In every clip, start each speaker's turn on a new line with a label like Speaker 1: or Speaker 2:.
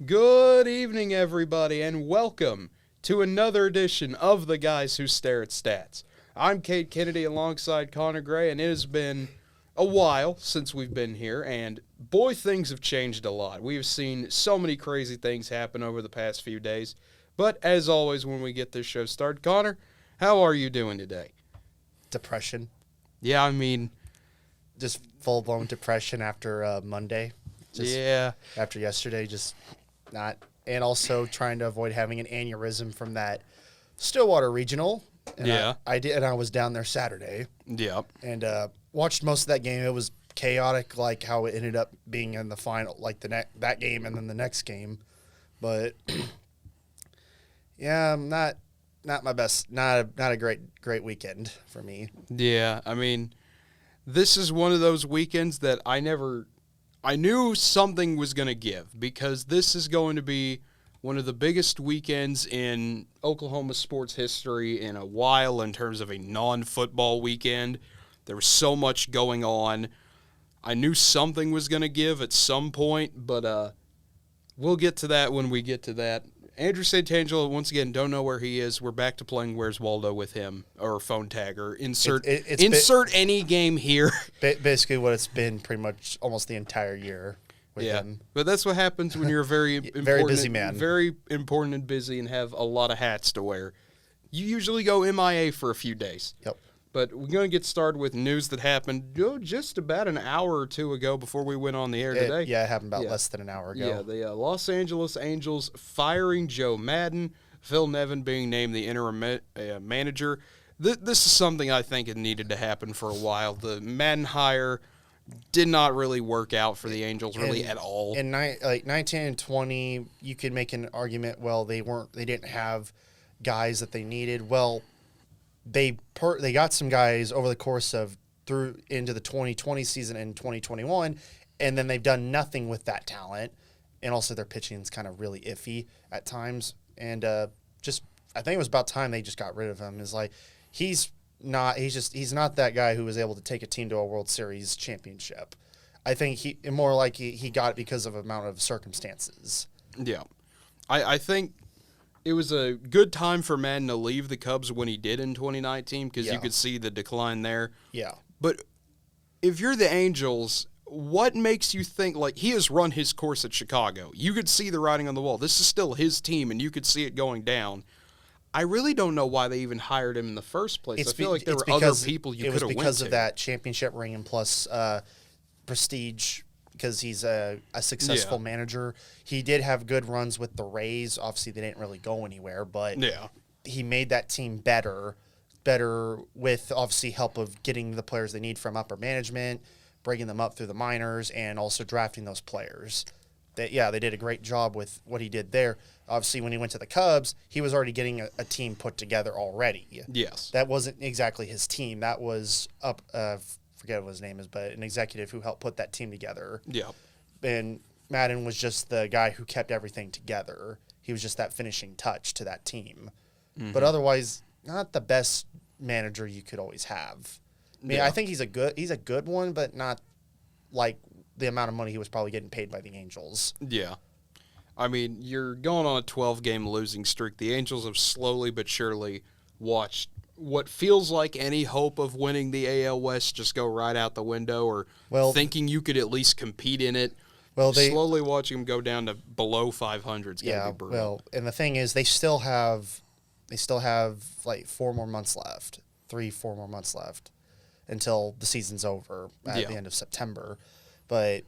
Speaker 1: Good evening, everybody, and welcome to another edition of The Guys Who Stare at Stats. I'm Cade Kennedy alongside Connor Gray, and it has been a while since we've been here, and boy, things have changed a lot. We've seen so many crazy things happen over the past few days, but as always, when we get this show started, Connor, how are you doing today?
Speaker 2: Depression.
Speaker 1: Yeah, I mean...
Speaker 2: Just full-blown depression after Monday. After yesterday, just not. And also trying to avoid having an aneurysm from that Stillwater Regional. And I did, and I was down there Saturday.
Speaker 1: Yeah.
Speaker 2: And watched most of that game. It was chaotic, like how it ended up being in the final, like that game and then the next game. But yeah, not my best. Not a great weekend for me.
Speaker 1: Yeah, I mean, this is one of those weekends that I knew something was going to give, because this is going to be one of the biggest weekends in Oklahoma sports history in a while in terms of a non-football weekend. There was so much going on. I knew something was going to give at some point, but we'll get to that when we get to that. Andrew Santangelo, once again, don't know where he is. We're back to playing Where's Waldo with him, or phone tag, or insert any game here.
Speaker 2: Basically what it's been pretty much almost the entire year with him.
Speaker 1: But that's what happens when you're a very
Speaker 2: very busy man.
Speaker 1: Very important and busy and have a lot of hats to wear. You usually go MIA for a few days.
Speaker 2: Yep.
Speaker 1: But we're going to get started with news that happened just about an hour or two ago before we went on the air today.
Speaker 2: Yeah, it happened about less than an hour ago.
Speaker 1: Yeah, the Los Angeles Angels firing Joe Madden, Phil Nevin being named the interim manager. This is something I think it needed to happen for a while. The Madden hire did not really work out for the Angels at all.
Speaker 2: In 19 and 20, you could make an argument, well, they didn't have guys that they needed. Well, they got some guys over the course of through into the 2020 season and 2021, and then they've done nothing with that talent. And also their pitching is kind of really iffy at times. And I think it was about time they just got rid of him. Is like he's not that guy who was able to take a team to a World Series championship. I think he got it because of amount of circumstances.
Speaker 1: Yeah, I think it was a good time for Madden to leave the Cubs when he did in 2019, because you could see the decline there.
Speaker 2: Yeah.
Speaker 1: But if you're the Angels, what makes you think, like, he has run his course at Chicago. You could see the writing on the wall. This is still his team, and you could see it going down. I really don't know why they even hired him in the first place. I feel like there were other people you could have went to.
Speaker 2: It was because of that championship ring and plus prestige, because he's a successful manager. He did have good runs with the Rays. Obviously, they didn't really go anywhere, but he made that team better with, obviously, help of getting the players they need from upper management, bringing them up through the minors, and also drafting those players. They did a great job with what he did there. Obviously, when he went to the Cubs, he was already getting a team put together already.
Speaker 1: Yes.
Speaker 2: That wasn't exactly his team. That was forget what his name is, but an executive who helped put that team together.
Speaker 1: Yeah.
Speaker 2: And Madden was just the guy who kept everything together. He was just that finishing touch to that team. Mm-hmm. But otherwise, not the best manager you could always have. I mean, I think he's a good one, but not like the amount of money he was probably getting paid by the Angels.
Speaker 1: Yeah. I mean, you're going on a 12-game losing streak. The Angels have slowly but surely watched what feels like any hope of winning the AL West just go right out the window, or thinking you could at least compete in it. Well, slowly watching them go down to below 500 is going to be brutal.
Speaker 2: Well, and the thing is, they still have like 4 more months left, 3-4 more months left until the season's over at the end of September. But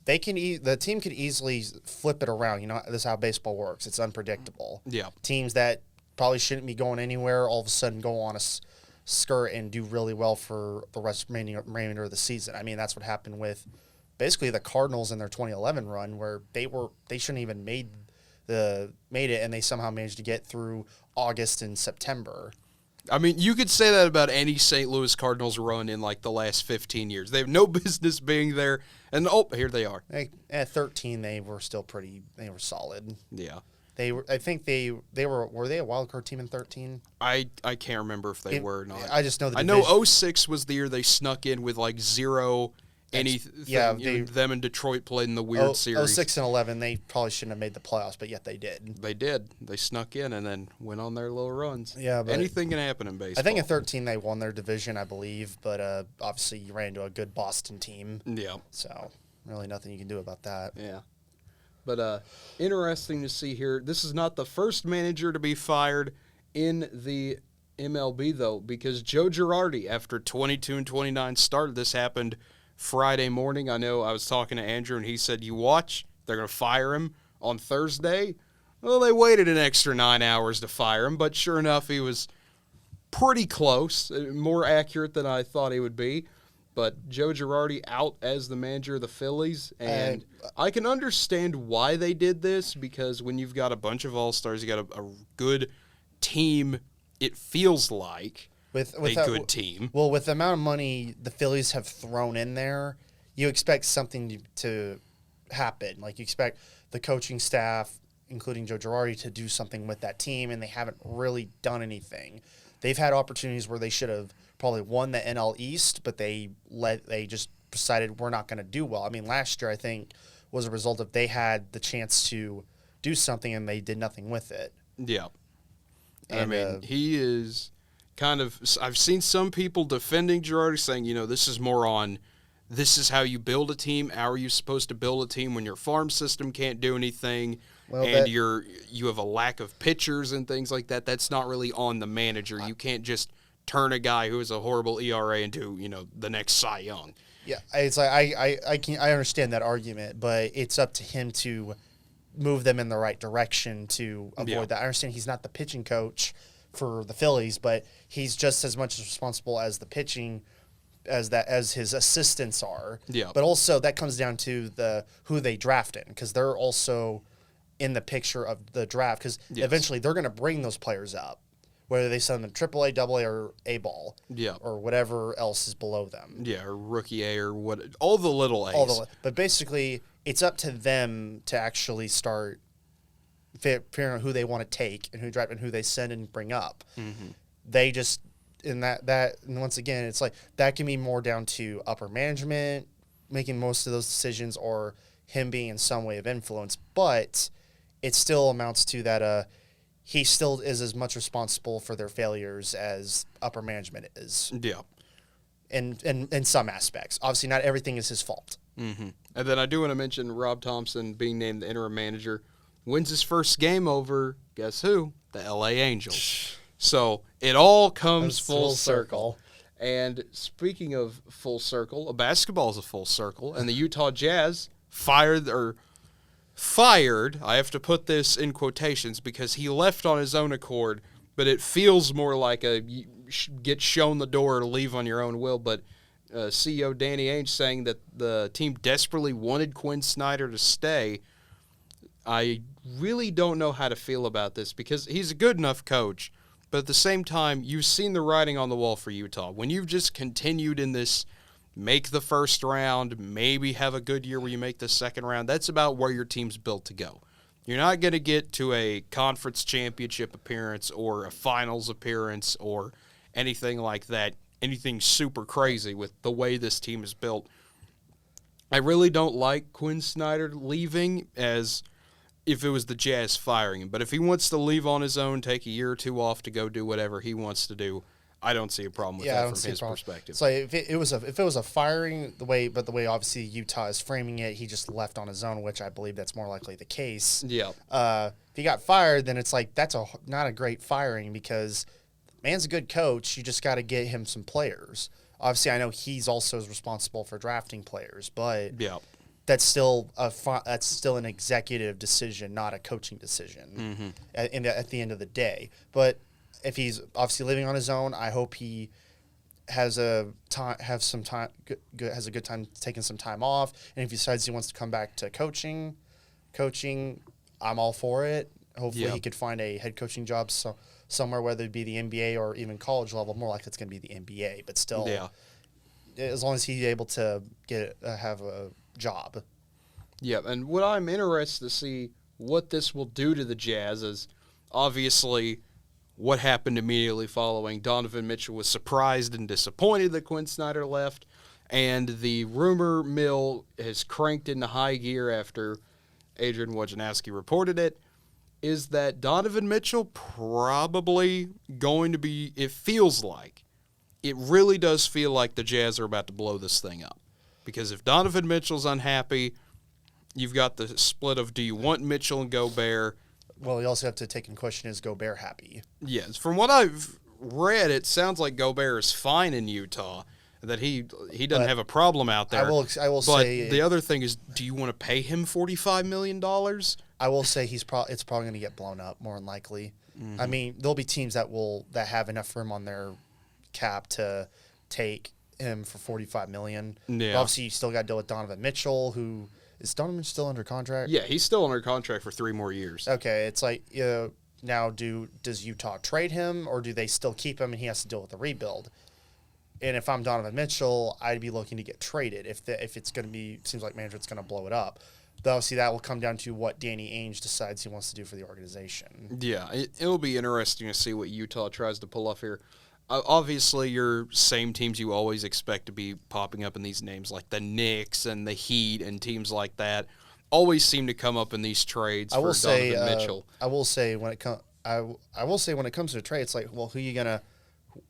Speaker 2: the team could easily flip it around. You know, this is how baseball works. It's unpredictable.
Speaker 1: Yeah.
Speaker 2: Teams that probably shouldn't be going anywhere all of a sudden go on a skirt and do really well for the remainder of the season. I mean, that's what happened with basically the Cardinals in their 2011 run, where they shouldn't even made it, and they somehow managed to get through August and September.
Speaker 1: I mean, you could say that about any St. Louis Cardinals run in like the last 15 years. They have no business being there, and here they are.
Speaker 2: At 13, they were still they were solid.
Speaker 1: Yeah.
Speaker 2: I think they were they a wild card team in 13?
Speaker 1: I can't remember if they were or not.
Speaker 2: I just know
Speaker 1: I know 06 was the year they snuck in with like 0 them and Detroit played in the weird series.
Speaker 2: 06 and 11, they probably shouldn't have made the playoffs, but yet they did.
Speaker 1: They did. They snuck in and then went on their little runs.
Speaker 2: Yeah, but
Speaker 1: anything can happen in baseball.
Speaker 2: I think in 13 they won their division, I believe, but obviously you ran into a good Boston team.
Speaker 1: Yeah.
Speaker 2: So really nothing you can do about that.
Speaker 1: Yeah. But interesting to see here. This is not the first manager to be fired in the MLB, though, because Joe Girardi, after 22 and 29 started, this happened Friday morning. I know I was talking to Andrew, and he said, you watch, they're going to fire him on Thursday. Well, they waited an extra 9 hours to fire him, but sure enough, he was pretty close, more accurate than I thought he would be. But Joe Girardi out as the manager of the Phillies, and I can understand why they did this, because when you've got a bunch of all-stars, you got a good team, it feels like with a good team.
Speaker 2: Well, with the amount of money the Phillies have thrown in there, you expect something to happen. Like, you expect the coaching staff, including Joe Girardi, to do something with that team, and they haven't really done anything. They've had opportunities where they should have probably won the NL East, but they just decided we're not going to do well. I mean, last year I think was a result of they had the chance to do something and they did nothing with it.
Speaker 1: Yeah. And I mean, he is kind of – I've seen some people defending Girardi saying, this is more on this is how you build a team. How are you supposed to build a team when your farm system can't do anything and you have a lack of pitchers and things like that? That's not really on the manager. You can't just turn a guy who has a horrible ERA into, the next Cy Young.
Speaker 2: Yeah, it's like I understand that argument, but it's up to him to move them in the right direction to avoid that. I understand he's not the pitching coach for the Phillies, but he's just as much responsible as the pitching as his assistants are.
Speaker 1: Yeah.
Speaker 2: But also that comes down to who they draft in, because they're also in the picture of the draft, because eventually they're going to bring those players up, whether they send them AAA, AA, or A ball, or whatever else is below them.
Speaker 1: Yeah, or rookie A, or what, all the little A's.
Speaker 2: But basically, it's up to them to actually start figuring out who they want to take and who they send and bring up.
Speaker 1: Mm-hmm.
Speaker 2: They just and once again, it's like that can be more down to upper management making most of those decisions, or him being in some way of influence. But it still amounts to that. He still is as much responsible for their failures as upper management is.
Speaker 1: Yeah.
Speaker 2: In some aspects. Obviously, not everything is his fault.
Speaker 1: Mm-hmm. And then I do want to mention Rob Thompson being named the interim manager. Wins his first game over, guess who? The LA Angels. So it all comes full circle. And speaking of full circle, basketball is a full circle, and the Utah Jazz fired, I have to put this in quotations because he left on his own accord, but it feels more like you get shown the door to leave on your own will. But CEO Danny Ainge saying that the team desperately wanted Quin Snyder to stay. I really don't know how to feel about this because he's a good enough coach, but at the same time, you've seen the writing on the wall for Utah. When you've just continued in this make the first round, maybe have a good year where you make the second round, that's about where your team's built to go. You're not going to get to a conference championship appearance or a finals appearance or anything like that, anything super crazy with the way this team is built. I really don't like Quin Snyder leaving as if it was the Jazz firing him. But if he wants to leave on his own, take a year or two off to go do whatever he wants to do, I don't see a problem with that from his perspective.
Speaker 2: So if it was a firing, the way obviously Utah is framing it, he just left on his own, which I believe that's more likely the case.
Speaker 1: Yeah.
Speaker 2: If he got fired, then it's like that's not a great firing because the man's a good coach. You just got to get him some players. Obviously, I know he's also responsible for drafting players, but that's still an executive decision, not a coaching decision. Mm-hmm. At the end of the day, but if he's obviously living on his own, I hope he has a good time taking some time off. And if he decides he wants to come back to coaching, I'm all for it. Hopefully he could find a head coaching job somewhere, whether it be the NBA or even college level. More likely it's going to be the NBA, but still, as long as he's able to have a job.
Speaker 1: Yeah, and what I'm interested to see what this will do to the Jazz is obviously what happened immediately following Donovan Mitchell was surprised and disappointed that Quin Snyder left. and the rumor mill has cranked into high gear after Adrian Wojnarowski reported it, is that Donovan Mitchell probably going to be, it really does feel like the Jazz are about to blow this thing up. Because if Donovan Mitchell's unhappy, you've got the split of, do you want Mitchell and Gobert?
Speaker 2: Well, you also have to take in question, is Gobert happy?
Speaker 1: Yes. From what I've read, it sounds like Gobert is fine in Utah, that he doesn't have a problem out there.
Speaker 2: I will say
Speaker 1: the other thing is, do you want to pay him $45 million?
Speaker 2: I will say it's probably going to get blown up more than likely. Mm-hmm. I mean, there'll be teams that have enough room on their cap to take him for $45 million.
Speaker 1: Yeah.
Speaker 2: But obviously, you still got to deal with Donovan Mitchell, who is Donovan still under contract?
Speaker 1: Yeah, he's still under contract for 3 more years.
Speaker 2: Okay, it's like now does Utah trade him, or do they still keep him and he has to deal with the rebuild? And if I'm Donovan Mitchell, I'd be looking to get traded if it's going to be, seems like management's going to blow it up. Though, obviously, that will come down to what Danny Ainge decides he wants to do for the organization.
Speaker 1: Yeah, it'll be interesting to see what Utah tries to pull off here. Obviously, your same teams you always expect to be popping up in these names, like the Knicks and the Heat and teams like that, always seem to come up in these trades for Donovan Mitchell.
Speaker 2: I will say when it comes to a trade, it's like, well, who are you gonna?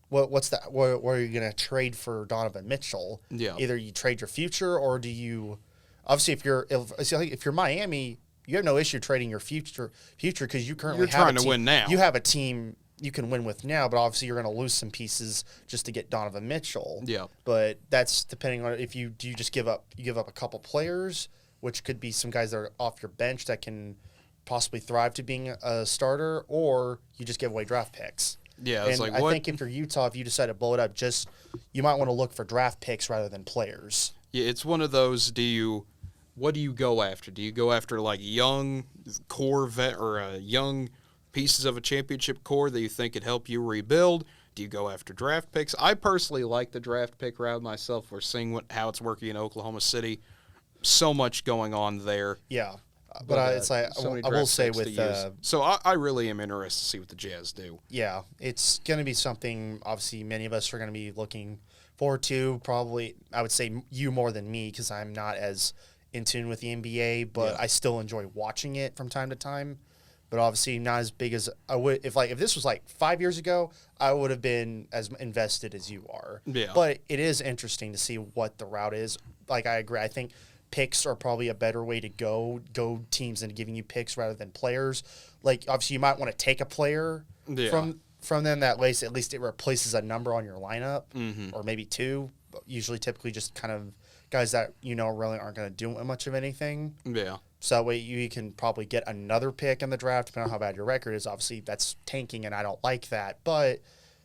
Speaker 2: What's that? Where are you gonna trade for Donovan Mitchell?
Speaker 1: Yeah.
Speaker 2: Either you trade your future, or do you? Obviously, if you're Miami, you have no issue trading your future because you currently have
Speaker 1: trying to win now.
Speaker 2: You have a team you can win with now, but obviously you're going to lose some pieces just to get Donovan Mitchell.
Speaker 1: Yeah.
Speaker 2: But that's depending on if you just give up a couple players, which could be some guys that are off your bench that can possibly thrive to being a starter, or you just give away draft picks.
Speaker 1: Yeah,
Speaker 2: it's I think if you're Utah, if you decide to blow it up, you might want to look for draft picks rather than players.
Speaker 1: Yeah, it's one of those. What do you go after? Do you go after like young core vet or young pieces of a championship core that you think could help you rebuild? Do you go after draft picks? I personally like the draft pick route myself. We're seeing how it's working in Oklahoma City. So much going on there.
Speaker 2: Yeah, but it's like I will say with
Speaker 1: so I really am interested to see what the Jazz do.
Speaker 2: Yeah, it's going to be something. Obviously, many of us are going to be looking forward to. Probably, I would say you more than me because I'm not as in tune with the NBA, but I still enjoy watching it from time to time. But obviously not as big as I would if this was like 5 years ago, I would have been as invested as you are.
Speaker 1: Yeah.
Speaker 2: But it is interesting to see what the route is. Like I agree. I think picks are probably a better way to go teams into giving you picks rather than players. Like obviously you might want to take a player from them that way. At least it replaces a number on your lineup or maybe 2. Typically just kind of guys that really aren't going to do much of anything.
Speaker 1: Yeah.
Speaker 2: So that way you can probably get another pick in the draft, depending on how bad your record is. Obviously, that's tanking, and I don't like that. But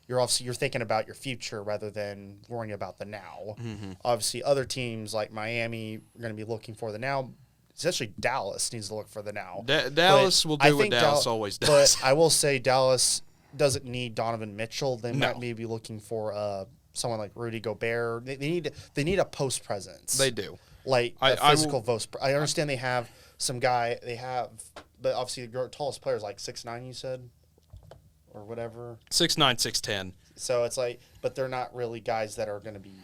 Speaker 2: you're thinking about your future rather than worrying about the now. Mm-hmm. Obviously, other teams like Miami are going to be looking for the now. Especially Dallas needs to look for the now.
Speaker 1: Dallas will do what Dallas always does.
Speaker 2: But I will say Dallas doesn't need Donovan Mitchell. They might maybe be looking for someone like Rudy Gobert. They need a post presence.
Speaker 1: They do.
Speaker 2: Like a physical post. I understand they have some guy but obviously the tallest player is like 6'9", you said, or whatever.
Speaker 1: 6'9", 6'10".
Speaker 2: So it's like, but they're not really guys that are going to be.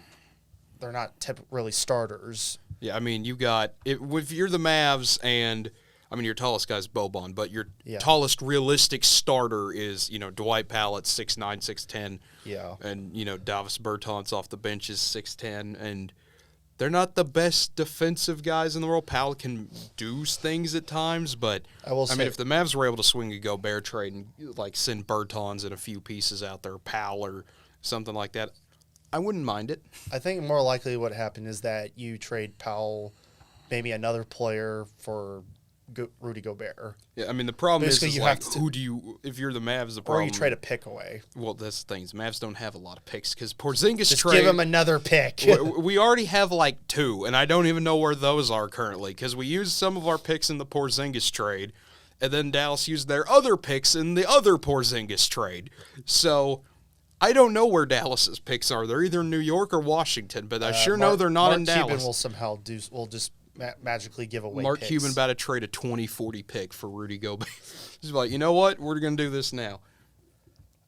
Speaker 2: They're not really starters.
Speaker 1: Yeah, I mean, you got if you're the Mavs, and I mean your tallest guy's Boban, but your tallest realistic starter is Dwight Powell, 6'9", 6'10".
Speaker 2: Yeah,
Speaker 1: and Davis Bertans off the bench is 6'10", and they're not the best defensive guys in the world. Powell can do things at times, but I mean, if the Mavs were able to swing a Gobert trade and like send Bertans and a few pieces out there, Powell or something like that, I wouldn't mind it.
Speaker 2: I think more likely what happened is that you trade Powell, maybe another player for Rudy Gobert.
Speaker 1: Yeah, I mean, the problem is who do you, if you're the Mavs, the problem.
Speaker 2: Or you trade a pick away.
Speaker 1: Well, that's the thing. Mavs don't have a lot of picks because Porzingis
Speaker 2: Just give him another pick.
Speaker 1: we already have like 2, and I don't even know where those are currently because we used some of our picks in the Porzingis trade, and then Dallas used their other picks in the other Porzingis trade. So I don't know where Dallas's picks are. They're either in New York or Washington, but I know they're not in Dallas.
Speaker 2: Mark Cuban will somehow will just magically give away
Speaker 1: Mark
Speaker 2: picks.
Speaker 1: Cuban about to trade a 2040 pick for Rudy Gobert. He's like, you know what? We're going to do this now.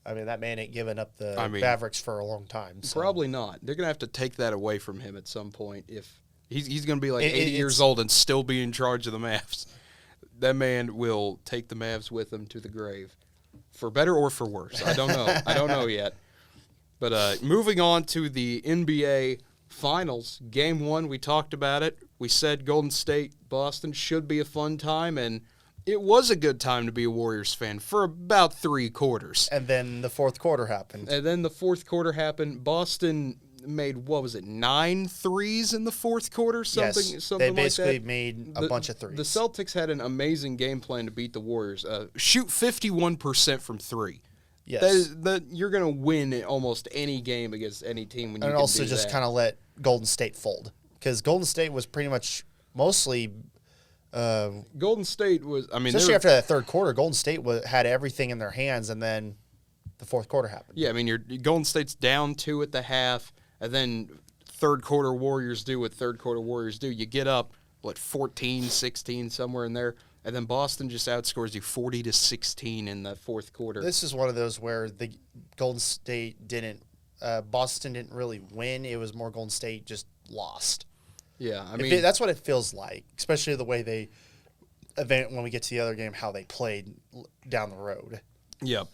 Speaker 2: I mean, that man ain't giving up the
Speaker 1: I mean,
Speaker 2: Mavericks for a long time. So.
Speaker 1: Probably not. They're going to have to take that away from him at some point. If he's going to be like 80
Speaker 2: it's-
Speaker 1: years old and still be in charge of the Mavs. That man will take the Mavs with him to the grave, for better or for worse. I don't know. I don't know yet. But moving on to the NBA Finals, Game 1, we talked about it. We said Golden State, Boston should be a fun time, and it was a good time to be a Warriors fan for about 3 quarters.
Speaker 2: And then the fourth quarter happened.
Speaker 1: And then the fourth quarter happened. Boston made, 9 threes in the fourth quarter? Something
Speaker 2: Yes,
Speaker 1: like
Speaker 2: they
Speaker 1: that.
Speaker 2: basically made a bunch of threes.
Speaker 1: The Celtics had an amazing game plan to beat the Warriors. Shoot 51% from 3.
Speaker 2: Yes.
Speaker 1: That you're going to win almost any game against any team when you
Speaker 2: And
Speaker 1: can
Speaker 2: also
Speaker 1: do
Speaker 2: just
Speaker 1: that.
Speaker 2: kind of let Golden State fold. Because Golden State was pretty much mostly,
Speaker 1: Golden State was,
Speaker 2: especially after that third quarter, Golden State had everything in their hands, and then the fourth quarter happened.
Speaker 1: Yeah, Golden State's down 2 at the half, and then third quarter Warriors do what third quarter Warriors do. You get up, 14, 16, somewhere in there, and then Boston just outscores you 40-16 in the fourth quarter.
Speaker 2: This is one of those where the Golden State Boston didn't really win. It was more Golden State just lost.
Speaker 1: Yeah,
Speaker 2: That's what it feels like, especially the way when we get to the other game, how they played down the road.
Speaker 1: Yeah.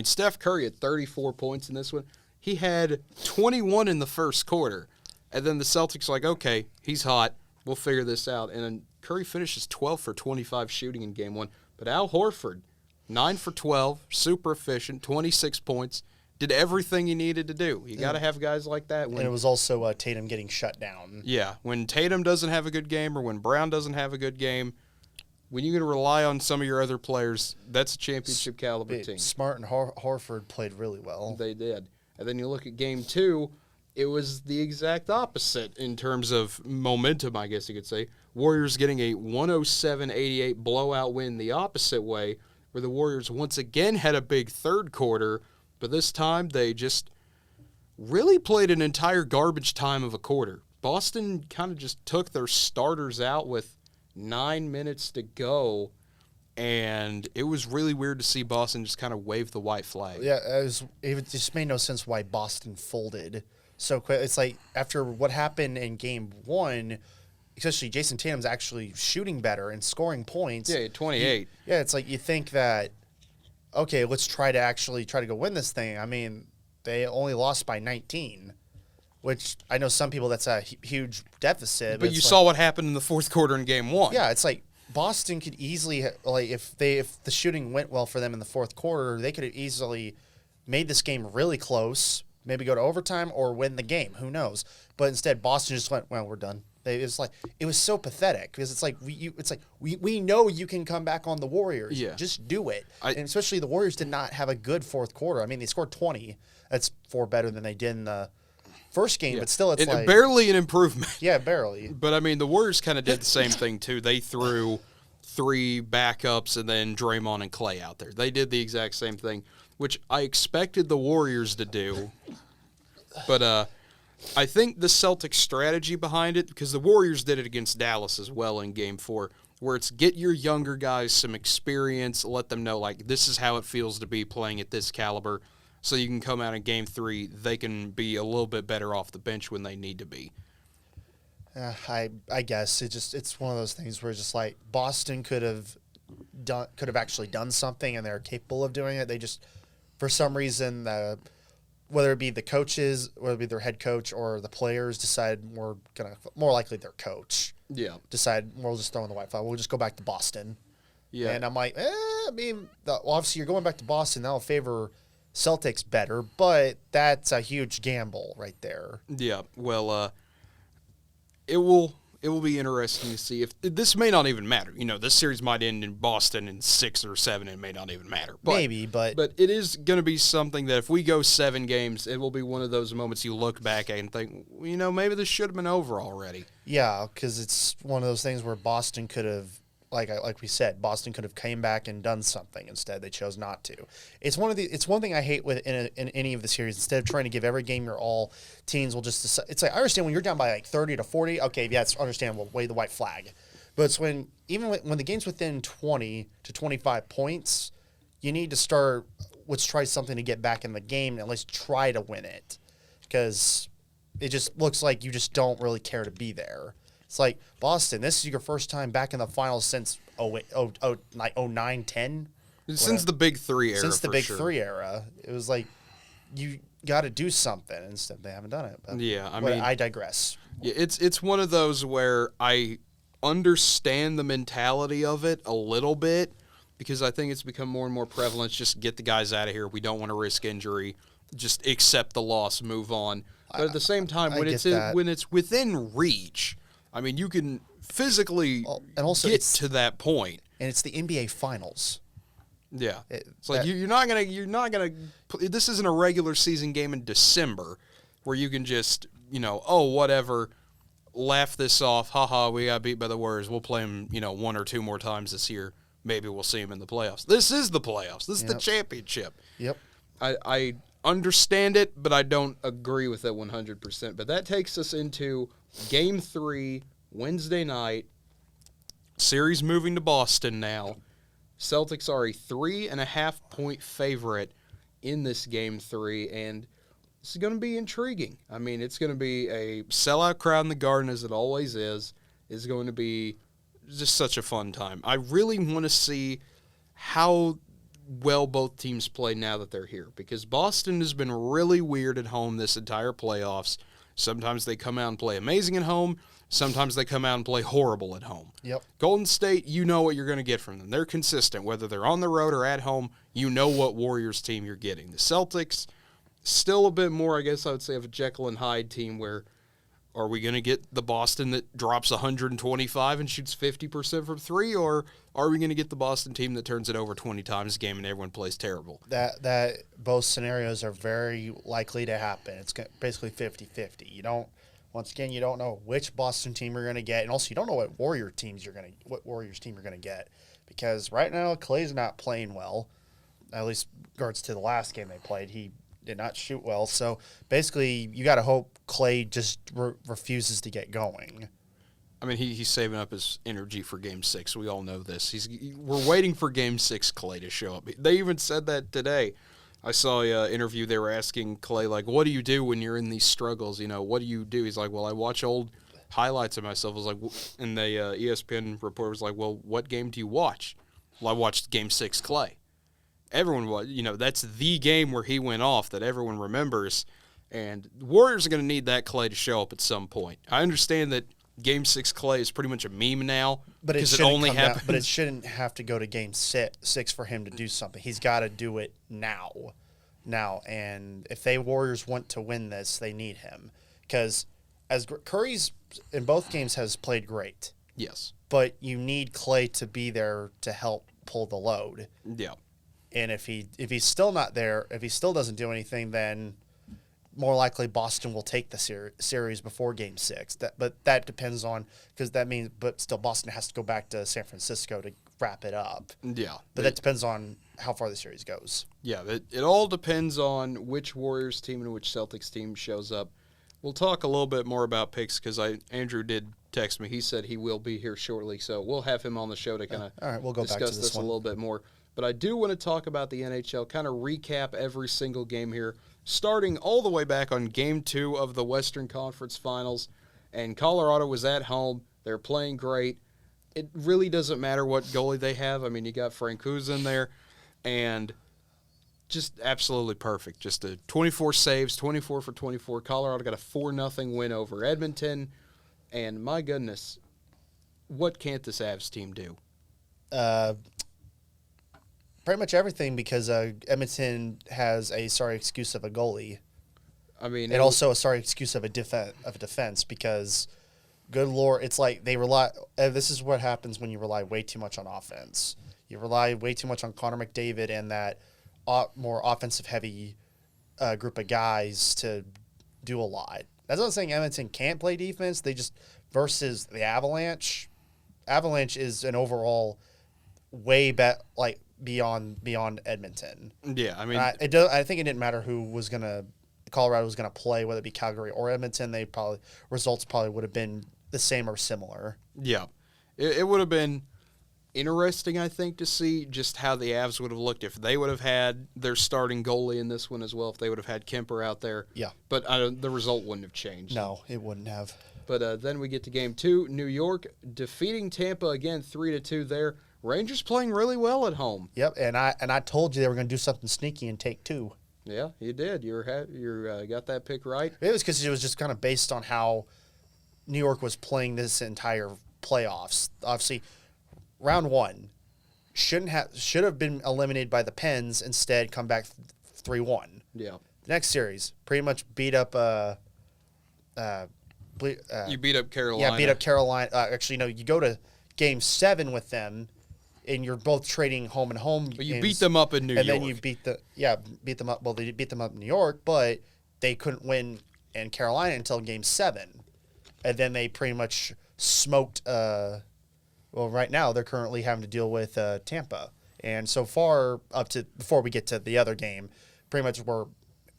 Speaker 1: Steph Curry had 34 points in this one. He had 21 in the first quarter. And then the Celtics like, okay, he's hot. We'll figure this out. And then Curry finishes 12 for 25 shooting in game 1. But Al Horford, 9 for 12, super efficient, 26 points, did everything he needed to do. You got to have guys like that.
Speaker 2: And it was also Tatum getting shut down.
Speaker 1: Yeah. When Tatum doesn't have a good game or when Brown doesn't have a good game, when you're going to rely on some of your other players, that's a championship caliber team.
Speaker 2: Smart and Horford played really well.
Speaker 1: They did. And then you look at game 2, it was the exact opposite in terms of momentum, I guess you could say. Warriors getting a 107-88 blowout win the opposite way, where the Warriors once again had a big third quarter, but this time they just really played an entire garbage time of a quarter. Boston kind of just took their starters out with 9 minutes to go, and it was really weird to see Boston just kind of wave the white flag.
Speaker 2: Yeah, it just made no sense why Boston folded so quick. It's like after what happened in game 1, especially Jason Tatum's actually shooting better and scoring points.
Speaker 1: Yeah, 28.
Speaker 2: It's like you think that, okay, let's try to go win this thing. I mean, they only lost by 19, which I know some people that's a huge deficit.
Speaker 1: But you saw what happened in the fourth quarter in game 1.
Speaker 2: Yeah, it's like Boston could easily, if the shooting went well for them in the fourth quarter, they could have easily made this game really close, maybe go to overtime or win the game. Who knows? But instead, Boston just went, well, we're done. It was so pathetic because we know you can come back on the Warriors.
Speaker 1: Yeah.
Speaker 2: Just do it. And especially the Warriors did not have a good fourth quarter. I mean, they scored 20. That's 4 better than they did in the first game, but still it's like
Speaker 1: barely an improvement.
Speaker 2: Yeah, barely.
Speaker 1: But the Warriors kind of did the same thing too. They threw 3 backups and then Draymond and Clay out there. They did the exact same thing, which I expected the Warriors to do. But I think the Celtics strategy behind it, because the Warriors did it against Dallas as well in game 4, where it's get your younger guys some experience, let them know this is how it feels to be playing at this caliber. So you can come out in game 3, they can be a little bit better off the bench when they need to be.
Speaker 2: I guess it's one of those things where it's just like Boston could have actually done something, and they're capable of doing it. They just, for some reason, whether it be the coaches, whether it be their head coach or the players, decide more likely their coach.
Speaker 1: Yeah.
Speaker 2: Decide we'll just throw in the white flag. We'll just go back to Boston.
Speaker 1: Yeah.
Speaker 2: And I'm like, obviously you're going back to Boston. That'll favor Celtics better, but that's a huge gamble right there.
Speaker 1: Yeah, well, it will be interesting to see if this may not even matter. This series might end in Boston in 6 or 7. It may not even matter. But it is going to be something that if we go 7 games, it will be one of those moments you look back at and think, maybe this should have been over already.
Speaker 2: Yeah, because it's one of those things where Boston could have. Like we said, Boston could have came back and done something. Instead, they chose not to. It's one thing I hate with in any of the series. Instead of trying to give every game your all, teams will just decide. It's like I understand when you're down by 30 to 40. Okay, yeah, it's understandable. Wave the white flag. But it's when the game's within 20 to 25 points, you need to start let's try something to get back in the game and let's try to win it, because it just looks like you just don't really care to be there. It's like, Boston, this is your first time back in the finals since 09, 10?
Speaker 1: Since the Big Three era.
Speaker 2: Since the Big Three era. It was like, you got to do something. Instead, they haven't done it. But
Speaker 1: yeah, I mean,
Speaker 2: I digress.
Speaker 1: Yeah, it's one of those where I understand the mentality of it a little bit, because I think it's become more and more prevalent. Just get the guys out of here. We don't want to risk injury. Just accept the loss, move on. But at the same time, when it's within reach, I mean, you can physically
Speaker 2: and also
Speaker 1: get to that point.
Speaker 2: And it's the NBA Finals.
Speaker 1: Yeah, it's like you're not gonna. This isn't a regular season game in December where you can just whatever, laugh this off. Haha, we got beat by the Warriors. We'll play them 1 or 2 more times this year. Maybe we'll see them in the playoffs. This is the playoffs. This is the championship.
Speaker 2: Yep.
Speaker 1: I understand it, but I don't agree with it 100%. But that takes us into Game 3, Wednesday night. Series moving to Boston now. Celtics are a 3.5-point favorite in this Game 3, and this is going to be intriguing. I mean, it's going to be a sellout crowd in the Garden, as it always is. It's going to be just such a fun time. I really want to see how well both teams play now that they're here, because Boston has been really weird at home this entire playoffs. Sometimes they come out and play amazing at home. Sometimes they come out and play horrible at home.
Speaker 2: Yep.
Speaker 1: Golden State, you know what you're going to get from them. They're consistent. Whether they're on the road or at home, you know what Warriors team you're getting. The Celtics, still a bit more, I guess I would say, of a Jekyll and Hyde team, where are we going to get the Boston that drops 125 and shoots 50% from 3, or are we going to get the Boston team that turns it over 20 times a game and everyone plays terrible?
Speaker 2: That both scenarios are very likely to happen. It's basically 50-50. Once again, you don't know which Boston team you're going to get, and also you don't know what Warriors team you're going to get, because right now Clay's not playing well. At least in regards to the last game they played, he did not shoot well. So basically, you got to hope Clay just refuses to get going.
Speaker 1: I mean, he's saving up his energy for Game 6. We all know this. We're waiting for Game 6 Clay to show up. They even said that today. I saw an interview. They were asking Clay, like, what do you do when you're in these struggles? What do you do? He's like, well, I watch old highlights of myself. I was like, and the ESPN reporter was like, well, what game do you watch? Well, I watched Game 6 Clay. Everyone was, that's the game where he went off that everyone remembers. And the Warriors are going to need that Clay to show up at some point. I understand that Game 6 Clay is pretty much a meme now, because it only happens.
Speaker 2: But it shouldn't have to go to Game 6 for him to do something. He's got to do it now. And if they Warriors want to win this, they need him, because as Curry's in both games has played great.
Speaker 1: Yes,
Speaker 2: but you need Clay to be there to help pull the load.
Speaker 1: Yeah,
Speaker 2: and if he's still not there, if he still doesn't do anything, then more likely Boston will take the series before Game 6. But that depends on, because that means, but still Boston has to go back to San Francisco to wrap it up.
Speaker 1: Yeah.
Speaker 2: But that depends on how far the series goes.
Speaker 1: Yeah, it all depends on which Warriors team and which Celtics team shows up. We'll talk a little bit more about picks, because Andrew did text me. He said he will be here shortly, so we'll have him on the show to kind of
Speaker 2: all right, we'll go
Speaker 1: discuss
Speaker 2: back to
Speaker 1: this a little bit more. But I do want to talk about the NHL, kind of recap every single game here, starting all the way back on Game 2 of the Western Conference Finals. And Colorado was at home. They're playing great. It really doesn't matter what goalie they have. I mean, you got Francouz in there, and just absolutely perfect. Just a 24 saves, 24 for 24. Colorado got a 4-0 win over Edmonton. And my goodness, what can't this Avs team do?
Speaker 2: Pretty much everything, because Edmonton has a sorry excuse of a goalie.
Speaker 1: I mean,
Speaker 2: and also a sorry excuse of a defense, because, good Lord, it's like they rely. This is what happens when you rely way too much on offense. You rely way too much on Connor McDavid and that more offensive heavy group of guys to do a lot. That's not saying Edmonton can't play defense. They just, versus the Avalanche. Avalanche is an overall way beyond Edmonton.
Speaker 1: Yeah, I mean,
Speaker 2: I think it didn't matter who Colorado was gonna play, whether it be Calgary or Edmonton. Results probably would have been the same or similar.
Speaker 1: Yeah, it would have been interesting, I think, to see just how the Avs would have looked if they would have had their starting goalie in this one as well, if they would have had Kemper out there.
Speaker 2: Yeah.
Speaker 1: But the result wouldn't have changed.
Speaker 2: No, it wouldn't have.
Speaker 1: But then we get to Game 2. New York defeating Tampa again 3-2 there. Rangers playing really well at home.
Speaker 2: Yep, and I told you they were going to do something sneaky and take 2.
Speaker 1: Yeah, you did. You got that pick right.
Speaker 2: It was because it was just kind of based on how New York was playing this entire playoffs. Obviously, round 1 should have been eliminated by the Pens. Instead, come back 3-1.
Speaker 1: Yeah.
Speaker 2: The next series pretty much beat up.
Speaker 1: You beat up Carolina.
Speaker 2: Yeah, beat up Carolina. Actually, no, you go to Game 7 with them, and you're both trading home and home.
Speaker 1: But you
Speaker 2: games,
Speaker 1: beat them up in New York.
Speaker 2: and then you beat them up. Well, they beat them up in New York, but they couldn't win in Carolina until Game 7, and then they pretty much smoked. Well, right now they're currently having to deal with Tampa, and so far up to before we get to the other game, pretty much we're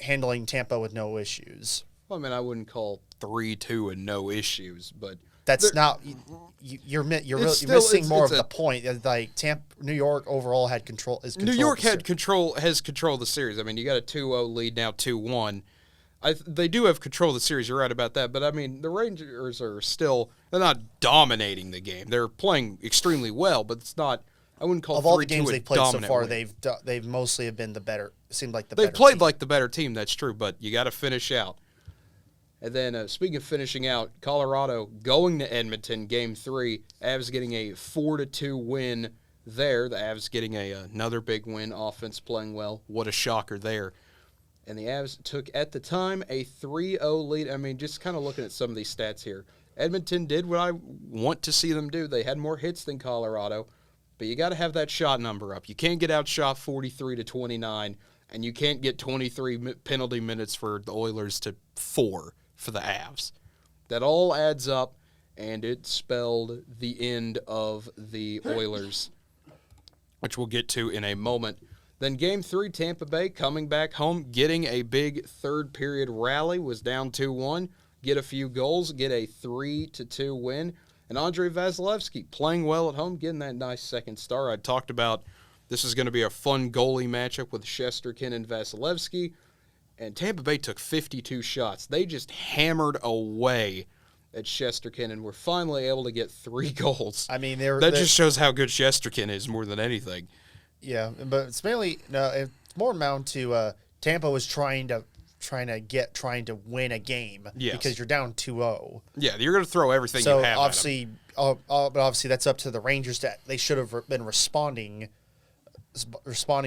Speaker 2: handling Tampa with no issues.
Speaker 1: Well, I mean, I wouldn't call 3-2 and no issues, but
Speaker 2: that's not you're missing more of the point. Like New York overall had control.
Speaker 1: New York has control of the series. I mean, you got a 2-0 lead now, 2-1. They do have control of the series. You're right about that. But I mean, the Rangers they're not dominating the game. They're playing extremely well, but it's not. I wouldn't call
Speaker 2: of all the games they've played so far.
Speaker 1: Win.
Speaker 2: They've mostly have been the better. Seemed like
Speaker 1: they've played like the better team. That's true, but you got to finish out. And then, speaking of finishing out, Colorado going to Edmonton, Game 3. Avs getting a 4-2 win there. The Avs getting another big win. Offense playing well. What a shocker there. And the Avs took, at the time, a 3-0 lead. I mean, just kind of looking at some of these stats here. Edmonton did what I want to see them do. They had more hits than Colorado, but you got to have that shot number up. You can't get outshot 43-29, and you can't get 23 penalty minutes for the Oilers to 4. For the Avs. That all adds up, and it spelled the end of the Oilers, which we'll get to in a moment. Then Game 3, Tampa Bay coming back home, getting a big third-period rally, was down 2-1, get a few goals, get a 3-2 win. And Andrei Vasilevsky playing well at home, getting that nice second star. I talked about this is going to be a fun goalie matchup with Shesterkin and Vasilevsky. And Tampa Bay took 52 shots. They just hammered away at Shesterkin and were finally able to get 3 goals.
Speaker 2: I mean,
Speaker 1: that just shows how good Shesterkin is more than anything.
Speaker 2: Yeah, but it's mainly it's more amount to Tampa was trying to win a game because you're down 2-0.
Speaker 1: Yeah, you're going to throw everything you have.
Speaker 2: But obviously that's up to the Rangers. That they should have been responding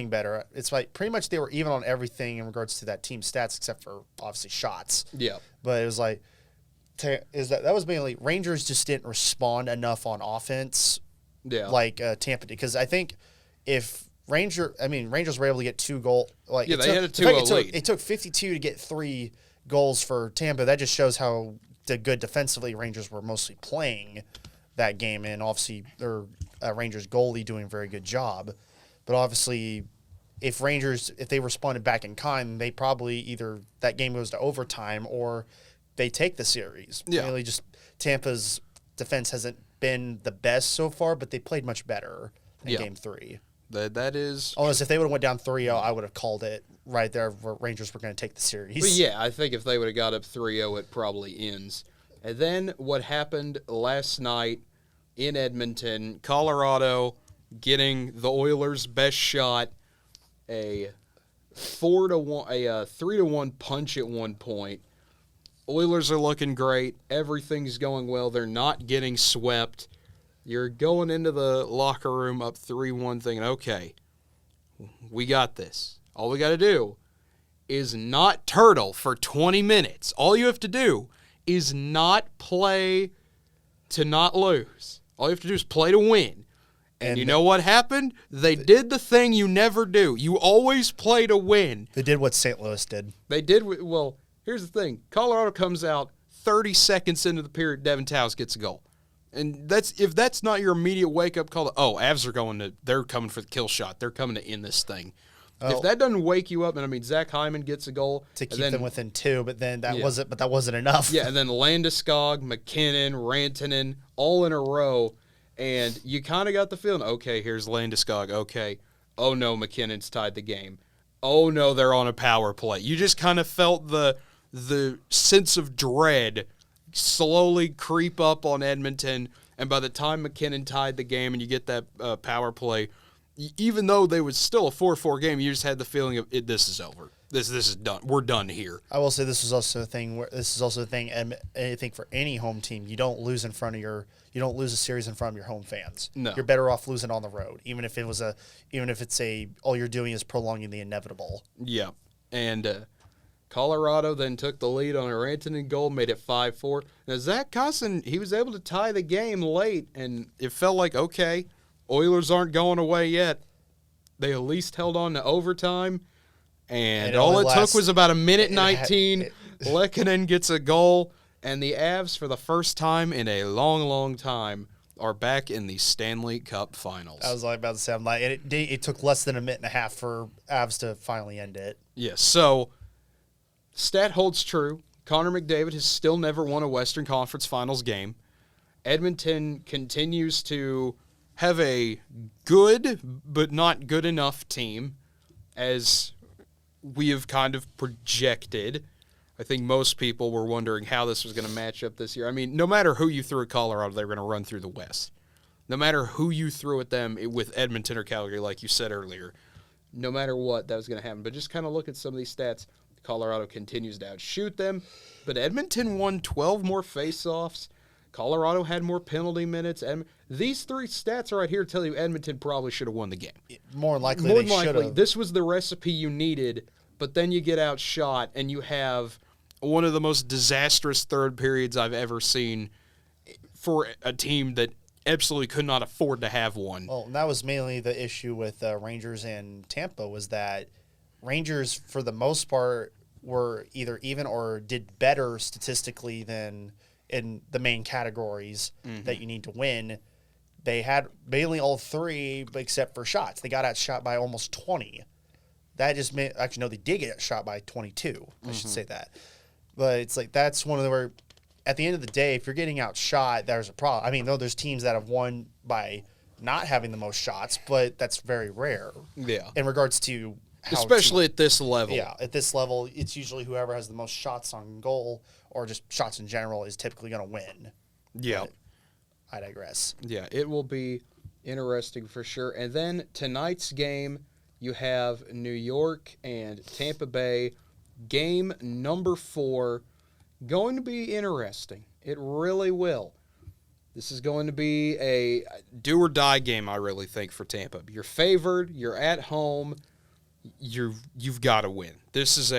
Speaker 2: better. It's like pretty much they were even on everything in regards to that team stats except for obviously shots.
Speaker 1: Yeah.
Speaker 2: But it was like that was mainly Rangers just didn't respond enough on offense.
Speaker 1: Yeah.
Speaker 2: Like Tampa did, because I think if Rangers were able to get 2 goals. Like
Speaker 1: they had a 2-0 lead.
Speaker 2: It took 52 to get 3 goals for Tampa. That just shows how good defensively Rangers were mostly playing that game, and obviously their Rangers goalie doing a very good job. But obviously, if they responded back in kind, they probably either that game goes to overtime or they take the series.
Speaker 1: Yeah.
Speaker 2: Really, just Tampa's defense hasn't been the best so far, but they played much better in Game 3.
Speaker 1: That is.
Speaker 2: Almost if they would have went down 3-0, I would have called it right there. Rangers were going to take the series.
Speaker 1: But yeah, I think if they would have got up 3-0, it probably ends. And then what happened last night in Edmonton, Colorado getting the Oilers' best shot, a 3-1 punch at one point. Oilers are looking great. Everything's going well. They're not getting swept. You're going into the locker room up 3-1 thinking, okay, we got this. All we got to do is not turtle for 20 minutes. All you have to do is not play to not lose. All you have to do is play to win. And you know what happened? They did the thing you never do. You always play to win.
Speaker 2: They did what St. Louis did.
Speaker 1: They did. Well, here's the thing. Colorado comes out 30 seconds into the period, Devin Towns gets a goal. And if that's not your immediate wake-up call, Avs they're coming for the kill shot. They're coming to end this thing. Oh. If that doesn't wake you up, and I mean, Zach Hyman gets a goal.
Speaker 2: To keep them within 2, but then that wasn't enough.
Speaker 1: Yeah, and then Landeskog, McKinnon, Rantanen, all in a row. And you kind of got the feeling, okay, here's Landeskog. Okay, oh no, McKinnon's tied the game. Oh no, they're on a power play. You just kind of felt the sense of dread slowly creep up on Edmonton. And by the time McKinnon tied the game and you get that power play, even though they was still a 4-4 game, you just had the feeling of this is over. This is done. We're done here.
Speaker 2: I will say this is also a thing. And I think for any home team, you don't lose a series in front of your home fans.
Speaker 1: No.
Speaker 2: You're better off losing on the road, even if all you're doing is prolonging the inevitable.
Speaker 1: Yeah, and Colorado then took the lead on a Rantanen goal, made it 5-4. Now Zach Kossin, he was able to tie the game late, and it felt like okay, Oilers aren't going away yet. They at least held on to overtime. And all it took was about a minute 19. Lehkonen gets a goal, and the Avs, for the first time in a long, long time, are back in the Stanley Cup Finals.
Speaker 2: I was about to say, it took less than a minute and a half for Avs to finally end it.
Speaker 1: Yes, so stat holds true. Connor McDavid has still never won a Western Conference Finals game. Edmonton continues to have a good but not good enough team, as we have kind of projected. I think most people were wondering how this was going to match up this year. I mean, no matter who you threw at Colorado, they were going to run through the West. No matter who you threw at them with Edmonton or Calgary, like you said earlier, no matter what, that was going to happen. But just kind of look at some of these stats. Colorado continues to outshoot them, but Edmonton won 12 more faceoffs. Colorado had more penalty minutes. These three stats right here tell you Edmonton probably should have won the game.
Speaker 2: More than likely,
Speaker 1: this was the recipe you needed, but then you get outshot, and you have one of the most disastrous third periods I've ever seen for a team that absolutely could not afford to have one.
Speaker 2: Well, and that was mainly the issue with Rangers and Tampa, was that Rangers, for the most part, were either even or did better statistically than in the main categories that you need to win. They had mainly all three, but except for shots. They got outshot by almost 20. That just meant, actually, no, they did get shot by 22. I should say that. But it's like, that's one of the, where at the end of the day, if you're getting outshot, there's a problem. I mean, though there's teams that have won by not having the most shots, but that's very rare.
Speaker 1: Yeah.
Speaker 2: In regards to how
Speaker 1: especially at this level.
Speaker 2: Yeah, at this level, it's usually whoever has the most shots on goal or just shots in general is typically going to win.
Speaker 1: Yeah.
Speaker 2: But I digress.
Speaker 1: Yeah, it will be interesting for sure. And then tonight's game, you have New York and Tampa Bay. Game number 4, going to be interesting. It really will. This is going to be a do-or-die game, I really think, for Tampa. You're favored. You're at home. You've got to win. This is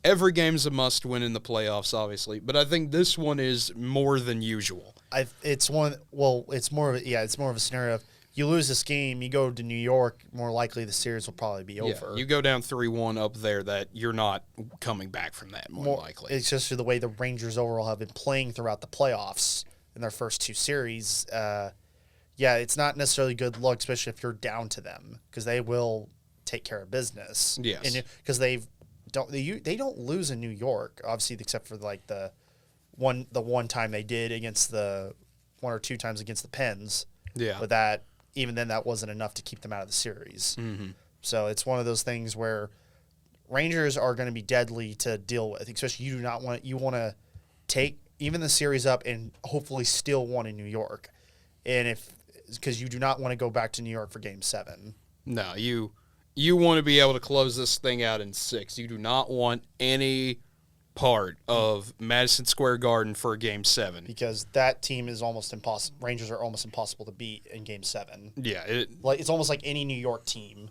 Speaker 1: every game's a must-win in the playoffs, obviously, but I think this one is more than usual.
Speaker 2: It's more of a scenario of you lose this game, you go to New York, more likely the series will probably be over.
Speaker 1: You go down 3-1 up there, that you're not coming back from that, more likely.
Speaker 2: It's just the way the Rangers overall have been playing throughout the playoffs in their first 2 series. It's not necessarily good luck, especially if you're down to them, because they will take care of business.
Speaker 1: Yes.
Speaker 2: Because they don't lose in New York, obviously, except for like the one time they did against the 1 or 2 times against the Pens.
Speaker 1: Yeah.
Speaker 2: But even then that wasn't enough to keep them out of the series. Mm-hmm. So it's one of those things where Rangers are going to be deadly to deal with, especially you want to take even the series up and hopefully still win in New York. And because you do not want to go back to New York for Game 7.
Speaker 1: No, you want to be able to close this thing out in 6. You do not want any part of Madison Square Garden for Game 7.
Speaker 2: Because that team is almost impossible. Rangers are almost impossible to beat in Game 7.
Speaker 1: Yeah.
Speaker 2: It's almost like any New York team.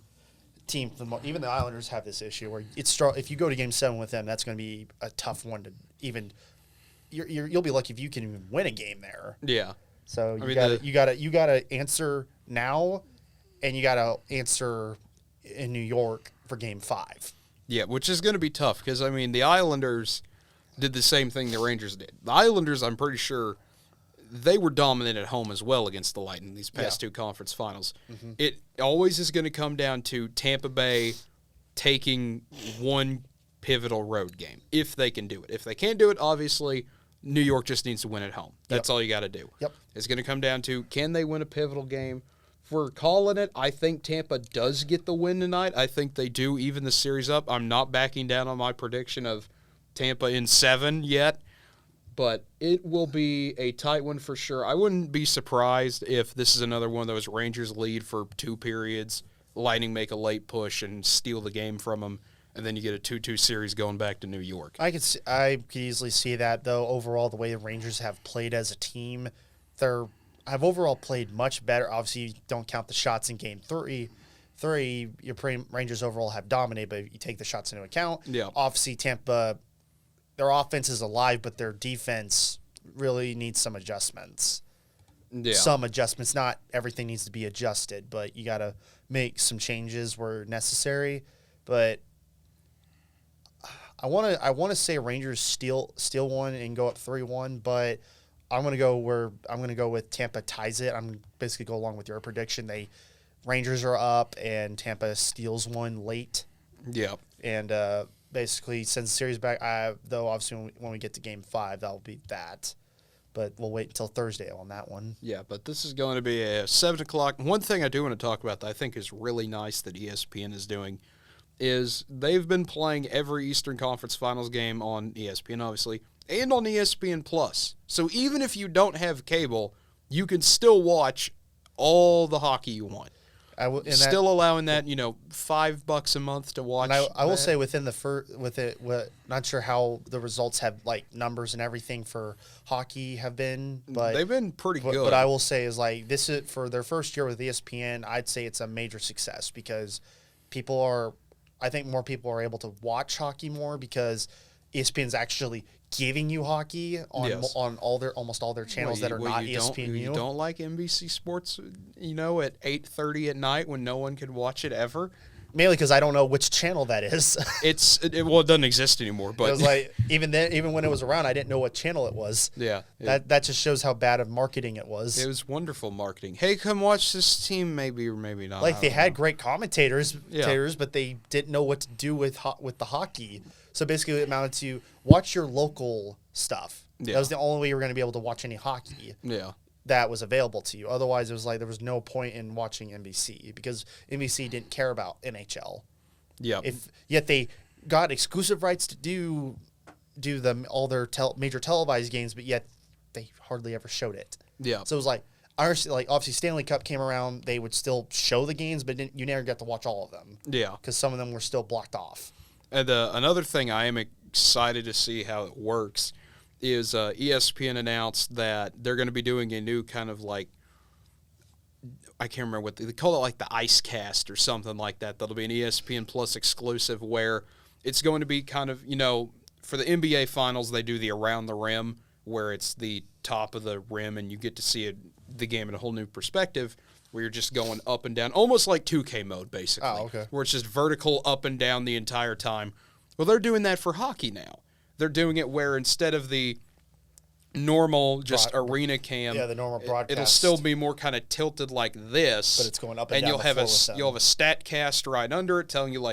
Speaker 2: Even the Islanders have this issue where if you go to Game 7 with them, that's going to be a tough one to even – you'll be lucky if you can even win a game there.
Speaker 1: Yeah.
Speaker 2: So you gotta answer now, and you gotta answer in New York for Game 5.
Speaker 1: Yeah, which is going to be tough because, I mean, the Islanders did the same thing the Rangers did. The Islanders, I'm pretty sure, they were dominant at home as well against the Lightning these past 2 conference finals. Mm-hmm. It always is going to come down to Tampa Bay taking one pivotal road game, if they can do it. If they can't do it, obviously, New York just needs to win at home. That's all you got to do.
Speaker 2: Yep.
Speaker 1: It's going to come down to, can they win a pivotal game? If we're calling it, I think Tampa does get the win tonight. I think they do even the series up. I'm not backing down on my prediction of Tampa in 7 yet, but it will be a tight one for sure. I wouldn't be surprised if this is another one of those Rangers lead for 2 periods, Lightning make a late push and steal the game from them, and then you get a 2-2 series going back to New York.
Speaker 2: I could easily see that, though. Overall, the way the Rangers have played as a team, have overall played much better. Obviously, you don't count the shots in Game 3. Your Rangers overall have dominated, but you take the shots into account.
Speaker 1: Yeah.
Speaker 2: Obviously, Tampa, their offense is alive, but their defense really needs some adjustments.
Speaker 1: Yeah.
Speaker 2: Some adjustments. Not everything needs to be adjusted, but you got to make some changes where necessary. But I want to say Rangers steal one and go up 3-1, but I'm going to go with Tampa ties it. I'm basically go along with your prediction. Rangers are up and Tampa steals one late.
Speaker 1: Yeah.
Speaker 2: And basically sends the series back. Though obviously when we get to Game 5, that'll be that. But we'll wait until Thursday on that one.
Speaker 1: Yeah, but this is going to be a 7 o'clock. One thing I do want to talk about that I think is really nice that ESPN is doing is they've been playing every Eastern Conference Finals game on ESPN, obviously, and on ESPN Plus. So even if you don't have cable, you can still watch all the hockey you want. Allowing that, $5 a month to watch.
Speaker 2: And I will say within not sure how the results have numbers and everything for hockey have been, but
Speaker 1: they've been pretty good.
Speaker 2: But I will say is this is for their first year with ESPN. I'd say it's a major success because I think more people are able to watch hockey more because ESPN's actually giving you hockey on almost all their channels that are not ESPN.
Speaker 1: You don't like NBC Sports, at 8:30 at night when no one can watch it ever?
Speaker 2: Mainly because I don't know which channel that is.
Speaker 1: It doesn't exist anymore. But
Speaker 2: it was even when it was around, I didn't know what channel it was.
Speaker 1: Yeah,
Speaker 2: that just shows how bad of marketing it was.
Speaker 1: It was wonderful marketing. Hey, come watch this team, maybe or maybe not.
Speaker 2: They had great commentators, but they didn't know what to do with the hockey. So basically, it amounted to watch your local stuff. Yeah. That was the only way you were going to be able to watch any hockey.
Speaker 1: Yeah.
Speaker 2: That was available to you. Otherwise, it was there was no point in watching NBC because NBC didn't care about NHL.
Speaker 1: Yeah.
Speaker 2: Yet they got exclusive rights to do all their major televised games, but yet they hardly ever showed it.
Speaker 1: Yeah.
Speaker 2: So it was obviously Stanley Cup came around, they would still show the games, but you never got to watch all of them.
Speaker 1: Yeah.
Speaker 2: Because some of them were still blocked off.
Speaker 1: And another thing I am excited to see how it works is ESPN announced that they're going to be doing a new kind of I can't remember what they call it, the Ice Cast or something like that. That'll be an ESPN Plus exclusive where it's going to be kind of, for the NBA Finals, they do the Around the Rim where it's the top of the rim and you get to see the game in a whole new perspective where you're just going up and down, almost like 2K mode, basically.
Speaker 2: Oh, okay.
Speaker 1: Where it's just vertical up and down the entire time. Well, they're doing that for hockey now. They're doing it where instead of the normal arena cam,
Speaker 2: the normal broadcast,
Speaker 1: it'll still be more kind of tilted like this,
Speaker 2: but it's going up and
Speaker 1: down.
Speaker 2: And
Speaker 1: you'll have a stat cast right under it telling you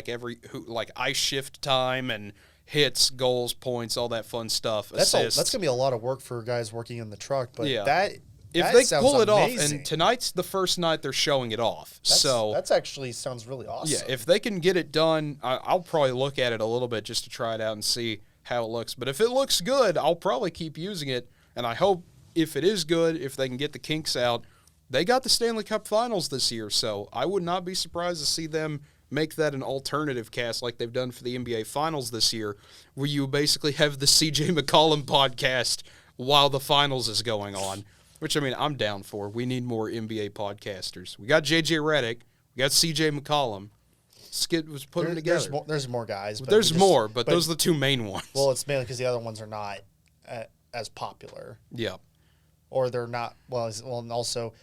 Speaker 1: ice shift time and hits, goals, points, all that fun stuff.
Speaker 2: That's gonna be a lot of work for guys working in the truck, but
Speaker 1: if they pull it off, and tonight's the first night they're showing it off.
Speaker 2: That's actually sounds really awesome.
Speaker 1: Yeah, if they can get it done, I'll probably look at it a little bit just to try it out and see how it looks. But if it looks good, I'll probably keep using it. And I hope if it is good, if they can get the kinks out, they got the Stanley Cup Finals this year. So I would not be surprised to see them make that an alternative cast like they've done for the NBA Finals this year, where you basically have the CJ McCollum podcast while the finals is going on. Which, I'm down for. We need more NBA podcasters. We got JJ Redick. We got CJ McCollum. Skid was putting together.
Speaker 2: There's more guys.
Speaker 1: But those are the two main ones.
Speaker 2: Well, it's mainly because the other ones are not as popular.
Speaker 1: Yeah.
Speaker 2: Or they're not. Well, and also,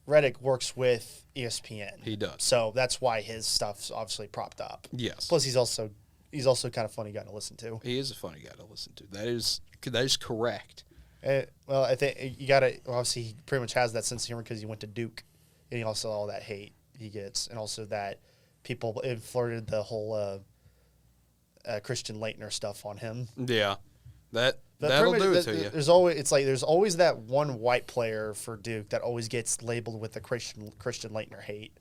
Speaker 2: Redick works with ESPN.
Speaker 1: He does.
Speaker 2: So that's why his stuff's obviously propped up.
Speaker 1: Yes.
Speaker 2: Plus, he's also kind of funny guy to listen to.
Speaker 1: He is a funny guy to listen to. That is correct.
Speaker 2: Well, I think you got to. Obviously, he pretty much has that sense of humor because he went to Duke, and he also all that hate he gets, and also that people flirted the whole Christian Laettner stuff on him.
Speaker 1: Yeah, that
Speaker 2: But
Speaker 1: That'll
Speaker 2: pretty
Speaker 1: do
Speaker 2: much
Speaker 1: it to you.
Speaker 2: There's always that one white player for Duke that always gets labeled with the Christian Leitner hate.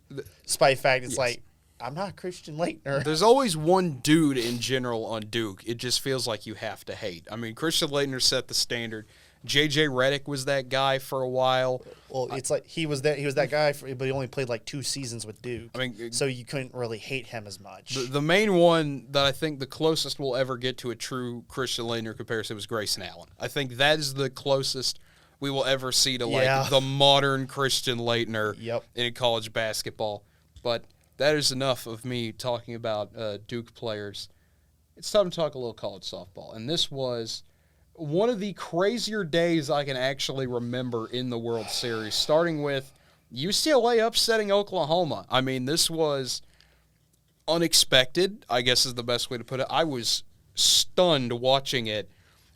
Speaker 2: Despite the fact it's like, I'm not Christian Leitner.
Speaker 1: There's always one dude in general on Duke. It just feels like you have to hate. I mean, Christian Leitner set the standard. J.J. Redick was that guy for a while.
Speaker 2: Well, it's like he was that guy, but he only played like 2 seasons with Duke.
Speaker 1: I mean,
Speaker 2: so you couldn't really hate him as much.
Speaker 1: The main one that I think the closest we'll ever get to a true Christian Leitner comparison was Grayson Allen. I think that is the closest we will ever see to like the modern Christian Leitner in college basketball. But that is enough of me talking about Duke players. It's time to talk a little college softball. And this was one of the crazier days I can actually remember in the World Series, starting with UCLA upsetting Oklahoma. I mean, this was unexpected, I guess is the best way to put it. I was stunned watching it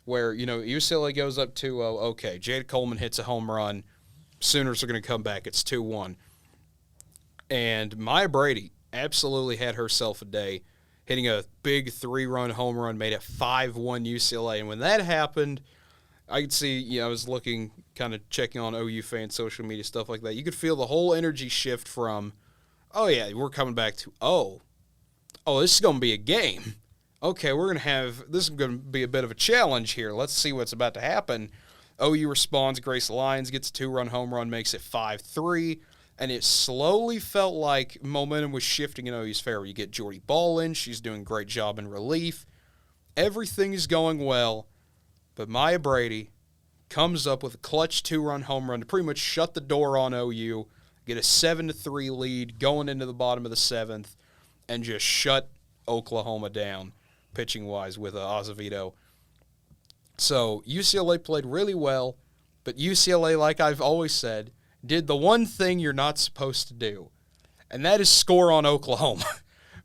Speaker 1: where, UCLA goes up 2-0. Okay, Jade Coleman hits a home run. Sooners are going to come back. It's 2-1. And Maya Brady absolutely had herself a day, hitting a big 3-run home run, made it 5-1 UCLA. And when that happened, I could see, I was looking, kind of checking on OU fans' social media, stuff like that. You could feel the whole energy shift from, oh, yeah, we're coming back to, oh, this is going to be a game. Okay, this is going to be a bit of a challenge here. Let's see what's about to happen. OU responds. Grace Lyons gets a 2-run home run, makes it 5-3. And it slowly felt like momentum was shifting in OU's favor. You get Jordy Ball in. She's doing a great job in relief. Everything is going well. But Maya Brady comes up with a clutch 2-run home run to pretty much shut the door on OU, get a 7-3 lead going into the bottom of the 7th, and just shut Oklahoma down pitching-wise with Azevedo. So UCLA played really well, but UCLA, like I've always said, did the one thing you're not supposed to do, and that is score on Oklahoma.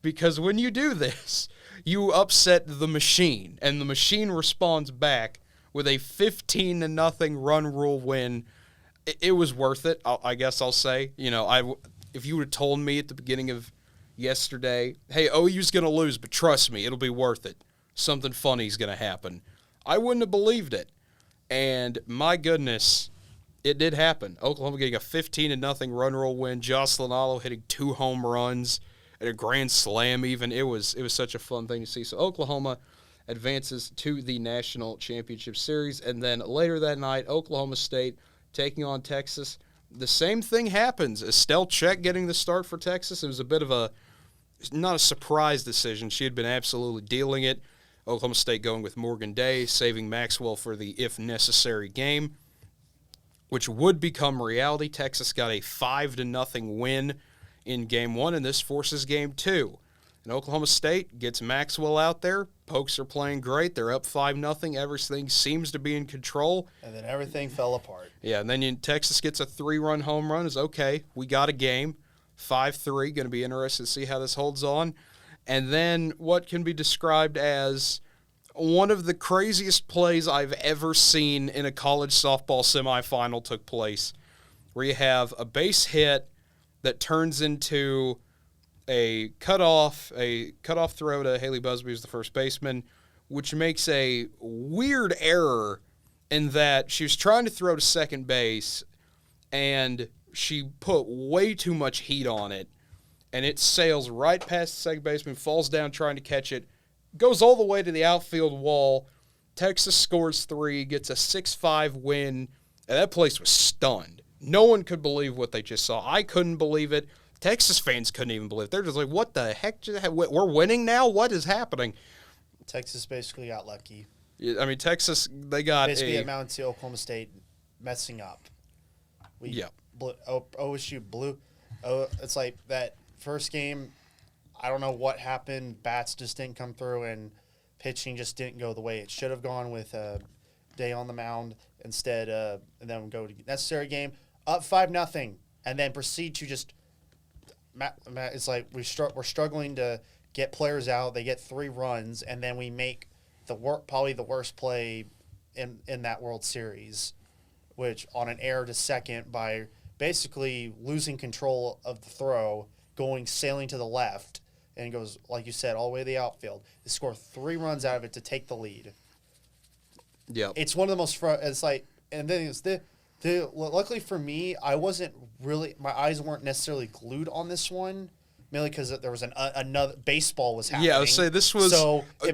Speaker 1: Because when you do this, you upset the machine, and the machine responds back with a 15-0 run rule win. It was worth it, I guess I'll say. If you would have told me at the beginning of yesterday, hey, OU's going to lose, but trust me, it'll be worth it. Something funny is going to happen. I wouldn't have believed it. And my goodness, it did happen. Oklahoma getting a 15-0 run rule win. Jocelyn Allo hitting 2 home runs and a grand slam even. It was such a fun thing to see. So Oklahoma advances to the National Championship Series. And then later that night, Oklahoma State taking on Texas. The same thing happens. Estelle Check getting the start for Texas. It was a bit of not a surprise decision. She had been absolutely dealing it. Oklahoma State going with Morgan Day, saving Maxwell for the if-necessary game, which would become reality. Texas got a 5-0 win in Game 1, and this forces Game 2. And Oklahoma State gets Maxwell out there. Pokes are playing great. They're up 5-0. Everything seems to be in control.
Speaker 2: And then everything fell apart.
Speaker 1: Yeah, and then Texas gets a 3-run home run. It's okay, we got a game. 5-3, going to be interested to see how this holds on. And then what can be described as one of the craziest plays I've ever seen in a college softball semifinal took place, where you have a base hit that turns into a cutoff throw to Haley Busby, who's the first baseman, which makes a weird error in that she was trying to throw to second base, and she put way too much heat on it, and it sails right past the second baseman, falls down trying to catch it, goes all the way to the outfield wall. Texas scores 3, gets a 6-5 win, and that place was stunned. No one could believe what they just saw. I couldn't believe it. Texas fans couldn't even believe it. They're just like, what the heck? We're winning now? What is happening?
Speaker 2: Texas basically got lucky.
Speaker 1: I mean, Texas, they got
Speaker 2: basically amounted to Oklahoma State messing up. OSU blew. It's like that first game, I don't know what happened. Bats just didn't come through, and pitching just didn't go the way it should have gone with Day on the mound instead. And then go to necessary game, up 5-0, and then proceed to just. It's like we're struggling to get players out. They get 3 runs, and then we make probably the worst play in that World Series, which on an error to second by basically losing control of the throw, sailing to the left, and it goes, like you said, all the way to the outfield. They score 3 runs out of it to take the lead.
Speaker 1: Yep.
Speaker 2: It's one of the most it's like, and then it's luckily for me, I wasn't really, my eyes weren't necessarily glued on this one, mainly because there was another baseball was happening.
Speaker 1: Yeah, I would say this was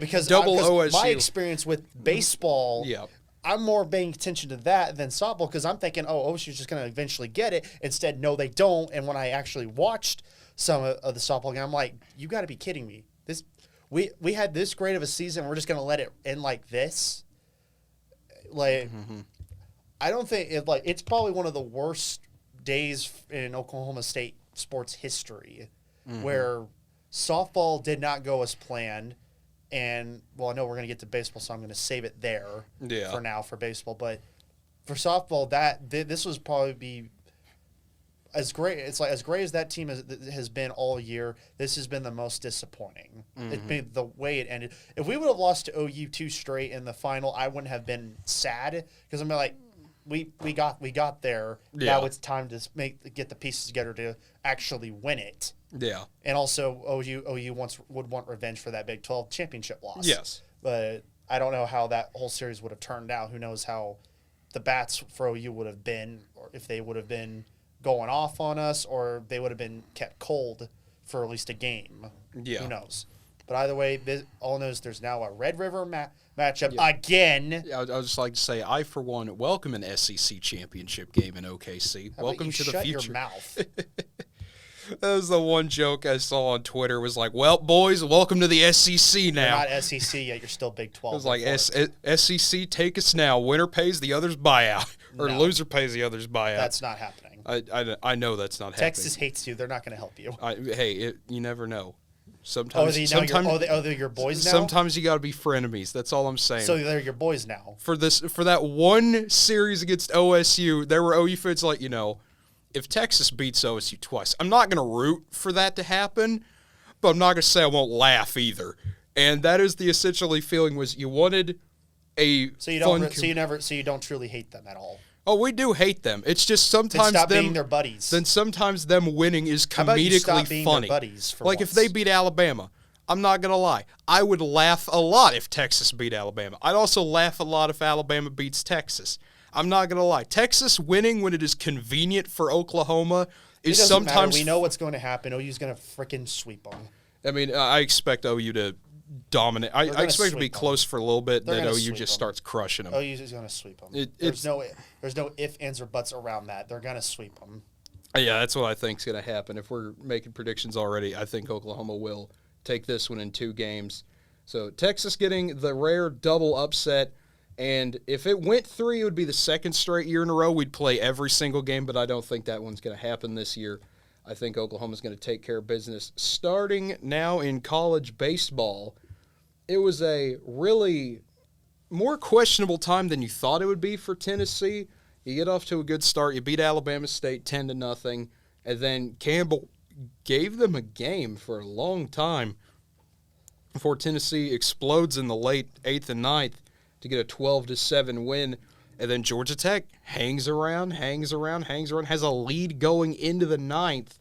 Speaker 2: because
Speaker 1: double OSU.
Speaker 2: My experience with baseball,
Speaker 1: Yeah.
Speaker 2: I'm more paying attention to that than softball because I'm thinking, oh, OSU's just going to eventually get it. Instead, no, they don't. And when I actually watched some of the softball game, I'm like, you got to be kidding me. We had this great of a season. We're just going to let it end like this. Like, I don't think it's probably one of the worst days in Oklahoma State sports history where softball did not go as planned. And, well, I know we're going to get to baseball, so I'm going to save it there for now for baseball. But for softball, this was probably be as great. It's like as great as that team has been all year. This has been the most disappointing. It's been the way it ended. If we would have lost to OU 2 straight in the final, I wouldn't have been sad because I'm like, we got there.
Speaker 1: Yeah.
Speaker 2: Now it's time to get the pieces together to actually win it.
Speaker 1: Yeah.
Speaker 2: And also, OU would want revenge for that Big 12 championship loss.
Speaker 1: Yes.
Speaker 2: But I don't know how that whole series would have turned out. Who knows how the bats for OU would have been, or if they would have been going off on us, or they would have been kept cold for at least a game.
Speaker 1: Yeah.
Speaker 2: Who knows? But either way, all knows there's now a Red River matchup again.
Speaker 1: Yeah, I would just like to say, I, for one, welcome an SEC championship game in OKC. Welcome to the future.
Speaker 2: Shut your mouth.
Speaker 1: That was the one joke I saw on Twitter. Was like, well, boys, welcome to the SEC now.
Speaker 2: You're not SEC yet. You're still Big 12.
Speaker 1: It was like, SEC, take us now. Winner pays, the others buy out. Or loser pays, the others buy out.
Speaker 2: That's not happening.
Speaker 1: I know that's not
Speaker 2: Texas hates you. They're not going to help you.
Speaker 1: You never know. Sometimes,
Speaker 2: they're your boys now?
Speaker 1: Sometimes you got to be frenemies. That's all I'm saying.
Speaker 2: So they're your boys now.
Speaker 1: For that one series against OSU, there were OU fans like, if Texas beats OSU twice, I'm not going to root for that to happen, but I'm not going to say I won't laugh either. And that is the essentially feeling was you wanted a
Speaker 2: so you don't truly hate them at all.
Speaker 1: Oh, we do hate them. It's just sometimes
Speaker 2: stop being their buddies.
Speaker 1: Then sometimes them winning is comedically
Speaker 2: How about you stop being
Speaker 1: funny.
Speaker 2: Their buddies for
Speaker 1: like
Speaker 2: once?
Speaker 1: If they beat Alabama, I'm not gonna lie, I would laugh a lot if Texas beat Alabama. I'd also laugh a lot if Alabama beats Texas. I'm not gonna lie. Texas winning when it is convenient for Oklahoma is sometimes.
Speaker 2: We know what's going to happen. OU's going to freaking sweep them.
Speaker 1: I mean, I expect OU to dominate. I expect it to be close for a little bit. Then OU just starts crushing them.
Speaker 2: OU is going to sweep them. There's no if, ands, or buts around that. They're going to sweep them.
Speaker 1: Yeah, that's what I think is going to happen. If we're making predictions already, I think Oklahoma will take this one in 2 games. So Texas getting the rare double upset. And if it went 3, it would be the 2nd straight year in a row. We'd play every single game, but I don't think that one's going to happen this year. I think Oklahoma's going to take care of business. Starting now in college baseball, it was a really more questionable time than you thought it would be for Tennessee. You get off to a good start. You beat Alabama State 10-0, and then Campbell gave them a game for a long time before Tennessee explodes in the late 8th and 9th to get a 12-7 win. And then Georgia Tech hangs around, has a lead going into the 9th.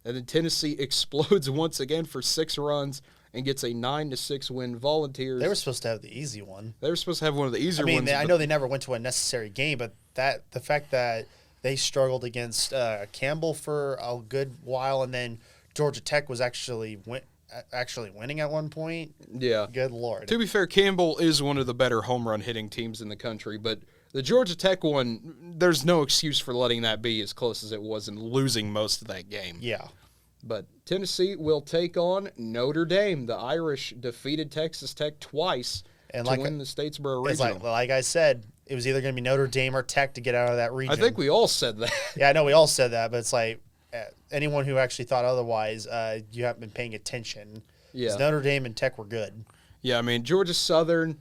Speaker 1: And then Tennessee explodes once again for 6 runs and gets a 9-6 win. Volunteers.
Speaker 2: They were supposed to have the easy one.
Speaker 1: They were supposed to have one of the easier ones.
Speaker 2: I know they never went to a necessary game, but the fact that they struggled against Campbell for a good while, and then Georgia Tech was actually winning at one point.
Speaker 1: Yeah.
Speaker 2: Good Lord.
Speaker 1: To be fair, Campbell is one of the better home run hitting teams in the country, but the Georgia Tech one, there's no excuse for letting that be as close as it was and losing most of that game.
Speaker 2: Yeah.
Speaker 1: But Tennessee will take on Notre Dame. The Irish defeated Texas Tech twice to win the Statesboro Regional.
Speaker 2: Like I said, it was either going to be Notre Dame or Tech to get out of that region.
Speaker 1: I think we all said that.
Speaker 2: Yeah, I know we all said that, but it's like anyone who actually thought otherwise, you haven't been paying attention. Yeah. Notre Dame and Tech were good.
Speaker 1: Yeah, I mean, Georgia Southern,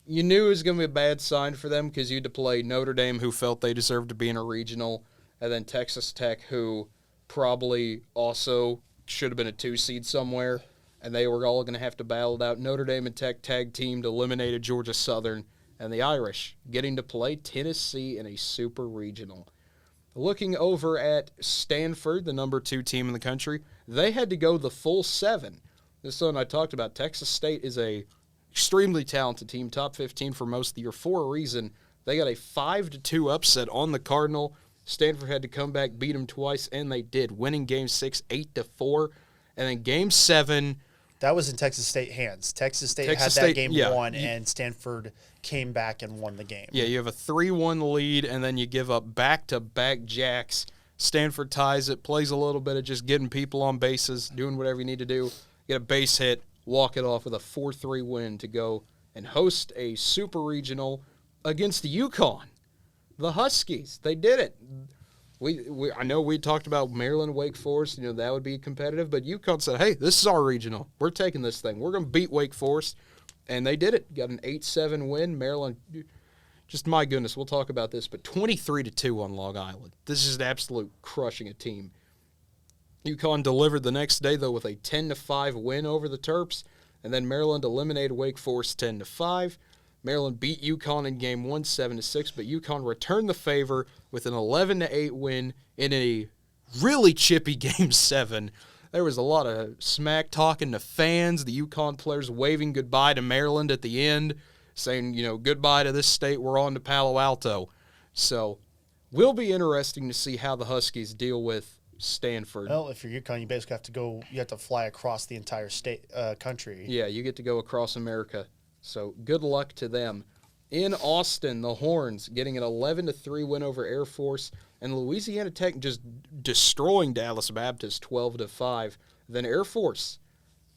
Speaker 1: you knew it was going to be a bad sign for them because you had to play Notre Dame, who felt they deserved to be in a regional, and then Texas Tech, who probably also should have been a 2 seed somewhere, and they were all going to have to battle it out. Notre Dame and Tech tag teamed, eliminated Georgia Southern, and the Irish getting to play Tennessee in a super regional. Looking over at Stanford, the number 2 team in the country, they had to go the full 7. This one I talked about. Texas State is a extremely talented team, top 15 for most of the year for a reason. They got a 5-2 upset on the Cardinal. Stanford had to come back, beat them twice, and they did, winning Game 6 8-4. And then Game 7.
Speaker 2: That was in Texas State hands. Texas State had that game won, and Stanford came back and won the game.
Speaker 1: Yeah, you have a 3-1 lead, and then you give up back-to-back jacks. Stanford ties it, plays a little bit of just getting people on bases, doing whatever you need to do. Get a base hit, walk it off with a 4-3 win to go and host a super regional against the UConn. The Huskies, they did it. I know we talked about Maryland, Wake Forest, that would be competitive, but UConn said, hey, this is our regional. We're taking this thing. We're going to beat Wake Forest, and they did it. Got an 8-7 win. Maryland, just my goodness, we'll talk about this, but 23-2 on Long Island. This is an absolute crushing a team. UConn delivered the next day, though, with a 10-5 win over the Terps, and then Maryland eliminated Wake Forest 10-5. Maryland beat UConn in Game 1, 7-6, but UConn returned the favor with an 11-8 win in a really chippy Game 7. There was a lot of smack talking to fans, the UConn players waving goodbye to Maryland at the end, saying, goodbye to this state, we're on to Palo Alto. So, will be interesting to see how the Huskies deal with Stanford.
Speaker 2: Well, if you're UConn, you basically have to fly across the entire state country.
Speaker 1: Yeah, you get to go across America. So good luck to them. In Austin, the Horns getting an 11-3 win over Air Force, and Louisiana Tech just destroying Dallas Baptist 12-5. Then Air Force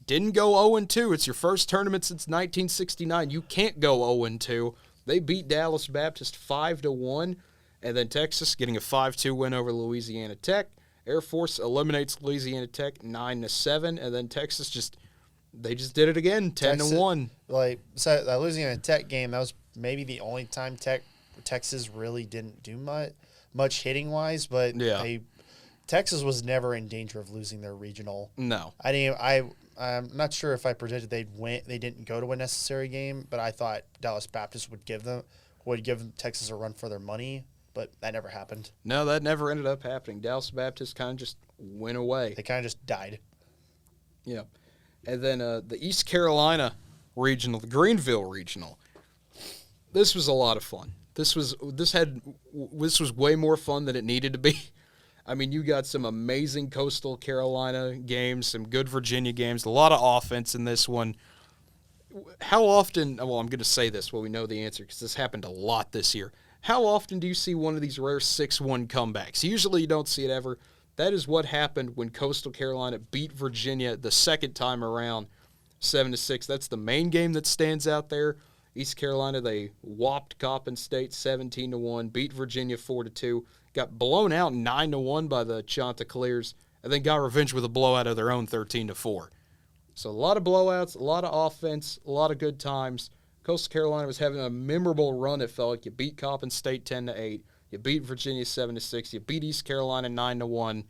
Speaker 1: didn't go 0-2. It's your first tournament since 1969. You can't go 0-2. They beat Dallas Baptist 5-1, and then Texas getting a 5-2 win over Louisiana Tech. Air Force eliminates Louisiana Tech 9-7, and then Texas just did it again, 10-1.
Speaker 2: So that Louisiana Tech game, that was maybe the only time Texas really didn't do much hitting wise, but Texas was never in danger of losing their regional.
Speaker 1: No,
Speaker 2: I'm not sure if I predicted they'd win. They didn't go to a necessary game, but I thought Dallas Baptist would give Texas a run for their money, but that never happened.
Speaker 1: No, that never ended up happening. Dallas Baptist kind of just went away.
Speaker 2: They kind of just died.
Speaker 1: Yeah. And then the East Carolina regional, the Greenville regional. This was a lot of fun. This was way more fun than it needed to be. I mean, you got some amazing Coastal Carolina games, some good Virginia games, a lot of offense in this one. How often, well, I'm going to say this, well, we know the answer because this happened a lot this year. How often do you see one of these rare 6-1 comebacks? Usually you don't see it ever. That is what happened when Coastal Carolina beat Virginia the second time around, 7-6. That's the main game that stands out there. East Carolina, they whopped Coppin State 17-1, beat Virginia 4-2, got blown out 9-1 by the Chanticleers, and then got revenge with a blowout of their own 13-4. So a lot of blowouts, a lot of offense, a lot of good times. Coastal Carolina was having a memorable run. It felt like you beat Coppin State 10-8. You beat Virginia 7-6. You beat East Carolina 9-1,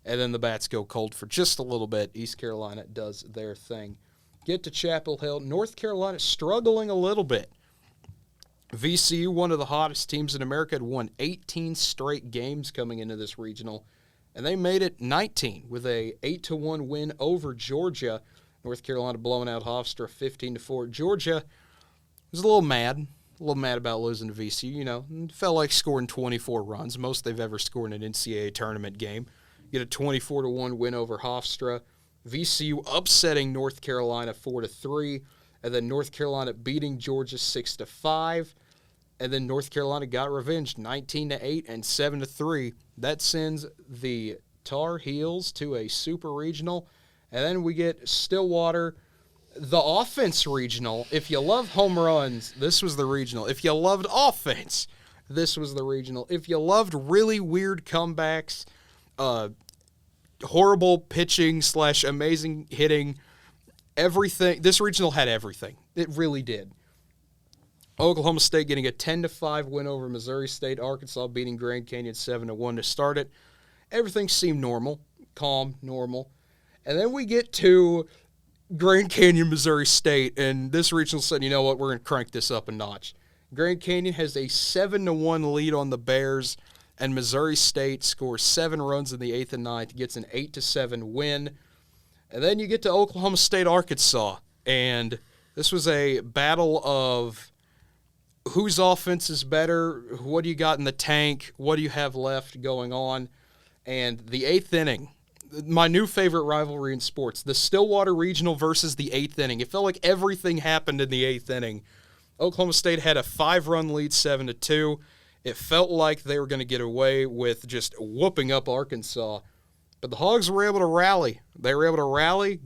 Speaker 1: and then the bats go cold for just a little bit. East Carolina does their thing. Get to Chapel Hill. North Carolina struggling a little bit. VCU, one of the hottest teams in America, had won 18 straight games coming into this regional, and they made it 19 with a 8-1 win over Georgia. North Carolina blowing out Hofstra 15-4. Georgia was a little mad about losing to VCU. Felt like scoring 24 runs, most they've ever scored in an NCAA tournament game. Get a 24-1 win over Hofstra. VCU upsetting North Carolina 4-3, and then North Carolina beating Georgia 6-5, and then North Carolina got revenge 19-8 and 7-3. That sends the Tar Heels to a super regional, and then we get Stillwater. The offense regional, if you love home runs, this was the regional. If you loved offense, this was the regional. If you loved really weird comebacks, horrible pitching / amazing hitting, everything, this regional had everything. It really did. Oklahoma State getting a 10-5 win over Missouri State. Arkansas beating Grand Canyon 7-1 to start it. Everything seemed normal, calm, normal. And then we get to Grand Canyon, Missouri State, and this regional said, you know what, we're going to crank this up a notch. Grand Canyon has a 7-1 lead on the Bears, and Missouri State scores 7 runs in the 8th and 9th, gets an 8-7 win. And then you get to Oklahoma State, Arkansas, and This was a battle of whose offense is better, what do you got in the tank, what do you have left going on. And the 8th inning, my new favorite rivalry in sports, the Stillwater Regional versus the 8th inning. It felt like everything happened in the 8th inning. Oklahoma State had a 5-run lead, 7-2. It felt like they were going to get away with just whooping up Arkansas. But the Hogs were able to rally. They were able to rally,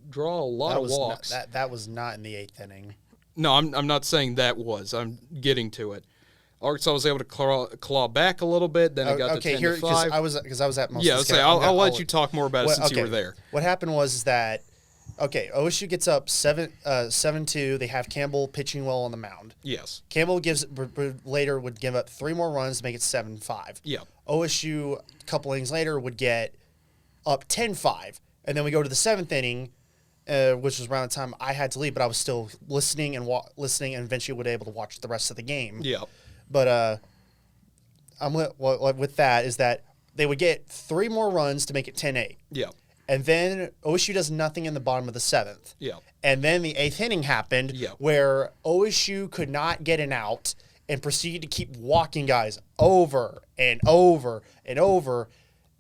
Speaker 1: draw a lot of walks.
Speaker 2: That was not in the 8th inning.
Speaker 1: No, I'm not saying that was. I'm getting to it. Arkansas was able to claw back a little bit. Then it got to 10-5.
Speaker 2: Because I was at most.
Speaker 1: Yeah,
Speaker 2: of this game.
Speaker 1: I'll let you talk more about it since you were there.
Speaker 2: What happened was that OSU gets up 7-2. They have Campbell pitching well on the mound.
Speaker 1: Yes.
Speaker 2: Campbell later would give up 3 more runs to make it 7-5.
Speaker 1: Yeah.
Speaker 2: OSU a couple innings later would get up 10-5, and then we go to the 7th inning, which was around the time I had to leave, but I was still listening and eventually would be able to watch the rest of the game.
Speaker 1: Yeah.
Speaker 2: But with that is that they would get 3 more runs to make it 10-8.
Speaker 1: Yeah.
Speaker 2: And then OSU does nothing in the bottom of the 7th.
Speaker 1: Yeah.
Speaker 2: And then the 8th inning happened where OSU could not get an out and proceeded to keep walking guys over and over and over.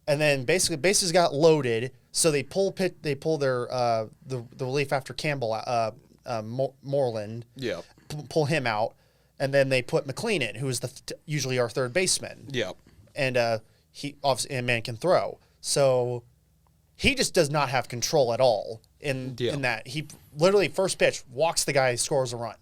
Speaker 2: And then basically bases got loaded, so they pull their the relief after Campbell, Moreland.
Speaker 1: Yeah.
Speaker 2: Pull him out. And then they put McLean in, who is usually our third baseman.
Speaker 1: Yeah.
Speaker 2: And he obviously a man can throw. So he just does not have control at all in that. He literally first pitch walks the guy, scores a run.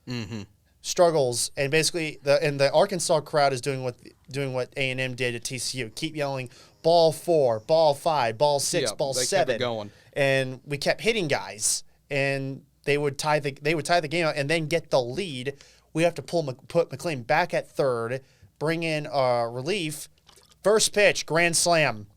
Speaker 1: Mm-hmm.
Speaker 2: Struggles, and basically the Arkansas crowd is doing what A&M did at TCU. Keep yelling ball 4, ball 5, ball 6, ball 7.
Speaker 1: Kept it going.
Speaker 2: And we kept hitting guys, and they would tie the game out and then get the lead. We have to put McLean back at third, bring in relief. First pitch, grand slam,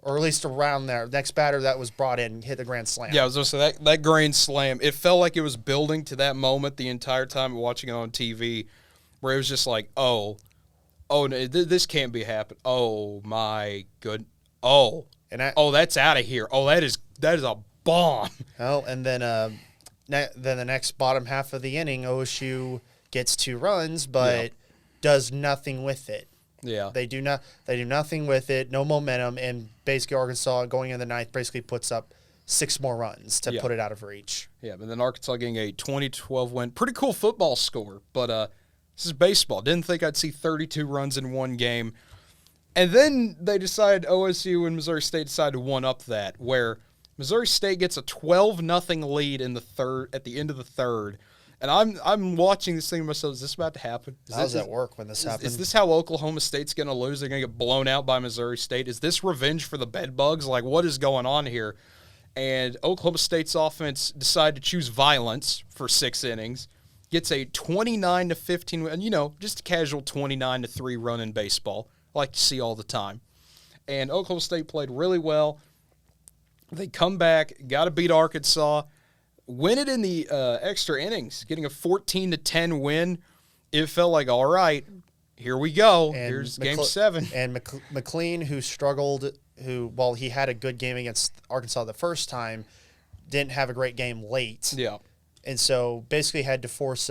Speaker 2: or at least around there. Next batter that was brought in hit the grand slam.
Speaker 1: Yeah, I was going to say that grand slam. It felt like it was building to that moment the entire time watching it on TV, where it was just like, oh, no, this can't be happening. Oh my good. Oh, that's out of here. Oh, that is a bomb.
Speaker 2: Oh, and then the next bottom half of the inning, OSU gets 2 runs, but does nothing with it.
Speaker 1: Yeah,
Speaker 2: they do nothing with it. No momentum, and basically Arkansas going in the 9th basically puts up 6 more runs to put it out of reach.
Speaker 1: Yeah, but then Arkansas getting a 20-12 win. Pretty cool football score, but this is baseball. Didn't think I'd see 32 runs in one game. And then they decided, OSU and Missouri State decided to one-up that, where Missouri State gets a 12-0 lead in the third at the end of the third. And I'm watching this thing to myself, is this about to happen?
Speaker 2: How does that work when this happens?
Speaker 1: Is this how Oklahoma State's going to lose? They're going to get blown out by Missouri State? Is this revenge for the bedbugs? Like, what is going on here? And Oklahoma State's offense decided to choose violence for 6 innings. Gets a 29-15, and just a casual 29-3 run in baseball, I like to see all the time. And Oklahoma State played really well. They come back, got to beat Arkansas, win it in the extra innings, getting a 14-10 win. It felt like, all right, here we go.
Speaker 2: And
Speaker 1: here's Game 7.
Speaker 2: And McLean, who struggled, while he had a good game against Arkansas the first time, didn't have a great game late.
Speaker 1: Yeah.
Speaker 2: And so basically had to force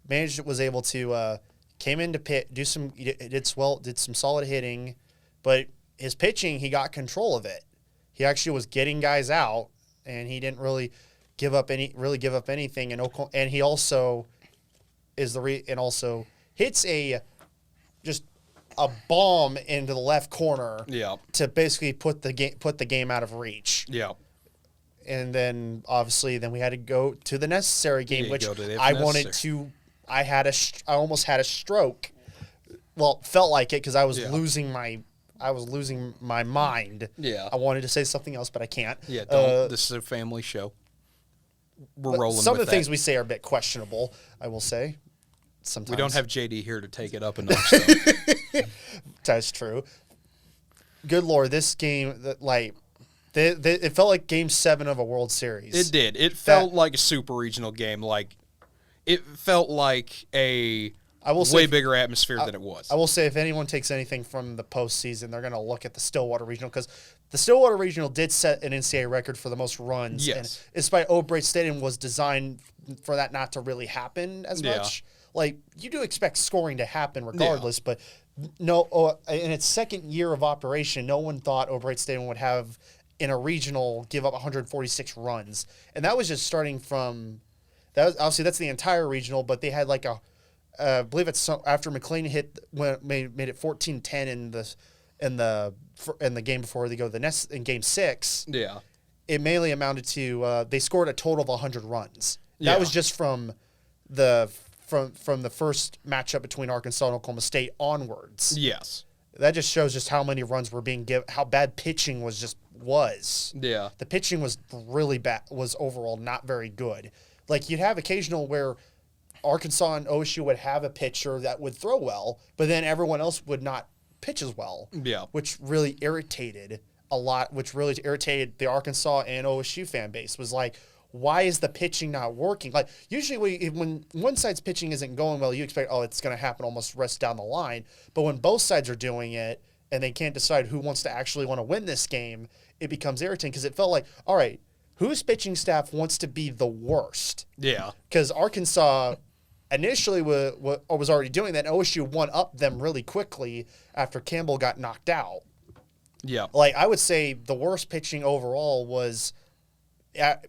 Speaker 2: manager was able to came into pit, did some solid hitting, but his pitching, he got control of it. He actually was getting guys out, and he didn't really give up anything. And he also also hits just a bomb into the left corner.
Speaker 1: Yeah.
Speaker 2: To basically put the game out of reach.
Speaker 1: Yeah.
Speaker 2: And then obviously we had to go to the necessary game, which I almost had a stroke. Well, felt like it because I was losing my mind.
Speaker 1: Yeah.
Speaker 2: I wanted to say something else, but I can't.
Speaker 1: Yeah, this is a family show. We're rolling
Speaker 2: some
Speaker 1: with
Speaker 2: of the things we say are a bit questionable, I will say. Sometimes.
Speaker 1: We don't have JD here to take it up a notch, though.
Speaker 2: That's true. Good Lord, this game, it felt like Game 7 of a World Series.
Speaker 1: It did. It felt like a super regional game. Like, it felt like a
Speaker 2: I will say
Speaker 1: way bigger atmosphere than it was.
Speaker 2: I will say if anyone takes anything from the postseason, they're going to look at the Stillwater Regional because the Stillwater Regional did set an NCAA record for the most runs.
Speaker 1: Yes.
Speaker 2: And despite O'Brate Stadium was designed for that not to really happen as much. Like, you do expect scoring to happen regardless, but no, in its second year of operation, no one thought O'Brate Stadium would have, in a regional, give up 146 runs. And that was just starting from, obviously that's the entire regional, but they had like I believe it's after McLean made it 14-10 in the game before they go to the next in game 6.
Speaker 1: Yeah.
Speaker 2: It mainly amounted to they scored a total of 100 runs. That was just from the first matchup between Arkansas and Oklahoma State onwards.
Speaker 1: Yes.
Speaker 2: That just shows just how many runs were being given, how bad pitching was.
Speaker 1: Yeah.
Speaker 2: The pitching was really bad, was overall not very good. Like, you'd have occasional where Arkansas and OSU would have a pitcher that would throw well, but then everyone else would not pitch as well.
Speaker 1: Yeah.
Speaker 2: Which really irritated the Arkansas and OSU fan base. Was like, why is the pitching not working? Like, usually when one side's pitching isn't going well, you expect, it's going to happen almost rest down the line. But when both sides are doing it and they can't decide who wants to actually want to win this game, it becomes irritating because it felt like, all right, whose pitching staff wants to be the worst?
Speaker 1: Yeah.
Speaker 2: Because Arkansas initially was already doing that, and OSU won up them really quickly after Campbell got knocked out.
Speaker 1: Yeah.
Speaker 2: Like, I would say the worst pitching overall was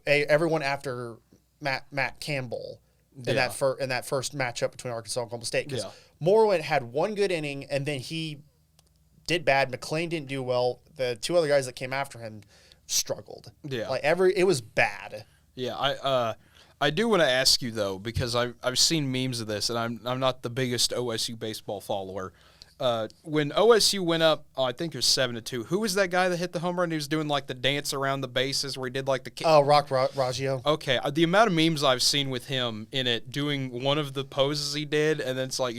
Speaker 2: everyone after Matt Campbell in that first matchup between Arkansas and Oklahoma State. Because Moreland had one good inning, and then he did bad. McLean didn't do well. The two other guys that came after him struggled.
Speaker 1: Yeah.
Speaker 2: Like, it was bad.
Speaker 1: Yeah, I do want to ask you though, because I've seen memes of this, and I'm not the biggest OSU baseball follower. When OSU went up, I think it was 7-2. Who was that guy that hit the home run? He was doing like the dance around the bases where he did like the.
Speaker 2: Rock Raggio.
Speaker 1: Okay, the amount of memes I've seen with him in it doing one of the poses he did, and then it's like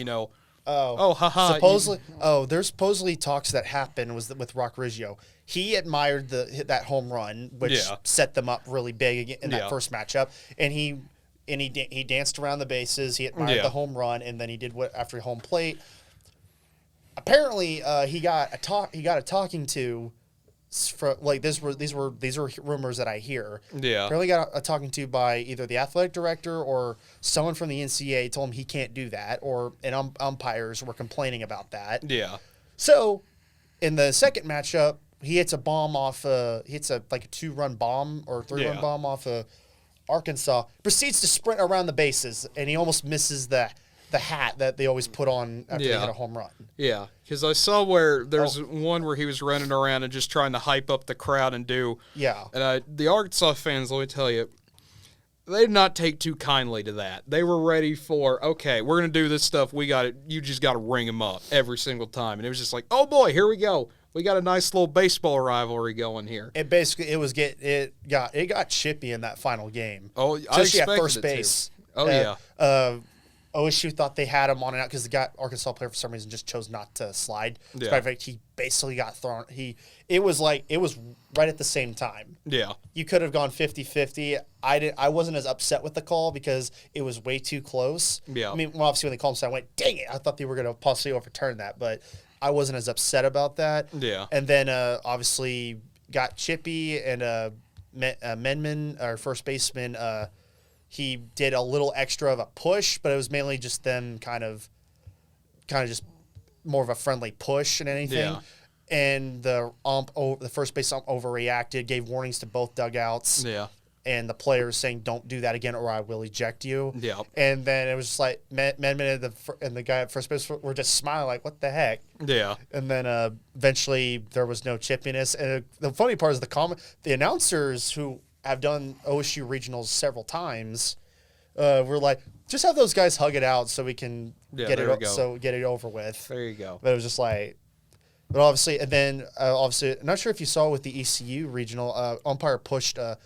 Speaker 1: haha.
Speaker 2: Supposedly, there's supposedly talks that happened with Rock Raggio. He admired that home run, which set them up really big in that first matchup, and he danced around the bases. He admired the home run, and then he did what after home plate. Apparently, he got a talking to. These were rumors that I hear.
Speaker 1: Yeah.
Speaker 2: Apparently got a talking to by either the athletic director or someone from the NCAA told him he can't do that, and umpires were complaining about that.
Speaker 1: Yeah.
Speaker 2: So, in the second matchup, he hits a bomb off. A 2-run bomb or 3-run bomb off Arkansas. Proceeds to sprint around the bases, and he almost misses the hat that they always put on after they hit a home run.
Speaker 1: Yeah, because I saw where there's one where he was running around and just trying to hype up the crowd and do. Yeah. And the Arkansas fans, let me tell you, they did not take too kindly to that. They were ready for, okay, we're going to do this stuff. We got it. You just got to ring them up every single time. And it was just like, oh boy, here we go. We got a nice little baseball rivalry going here.
Speaker 2: It got chippy in that final game.
Speaker 1: Oh,
Speaker 2: especially at first base.
Speaker 1: Oh,
Speaker 2: OSU thought they had him on and out because the Arkansas player for some reason just chose not to slide. Despite the fact he basically got thrown. It was right at the same time. Yeah. You could have gone 50-50. I wasn't as upset with the call because it was way too close. Yeah. I mean, obviously when they called him, I went, dang it! I thought they were going to possibly overturn that, but I wasn't as upset about that. Yeah. And then obviously got chippy and Menman, our first baseman. He did a little extra of a push, but it was mainly just them kind of just more of a friendly push than anything. Yeah. And the first base ump overreacted, gave warnings to both dugouts. Yeah. And the players saying, "Don't do that again, or I will eject you." Yeah. And then it was just like Menman and the guy at first base were just smiling, like, "What the heck?" Yeah. And then eventually there was no chippiness. And the funny part is the announcers who have done OSU regionals several times. We're like, just have those guys hug it out so we can get it over with.
Speaker 1: There you go.
Speaker 2: But it was just like, but obviously, and then obviously, I'm not sure if you saw with the ECU regional, umpire pushed a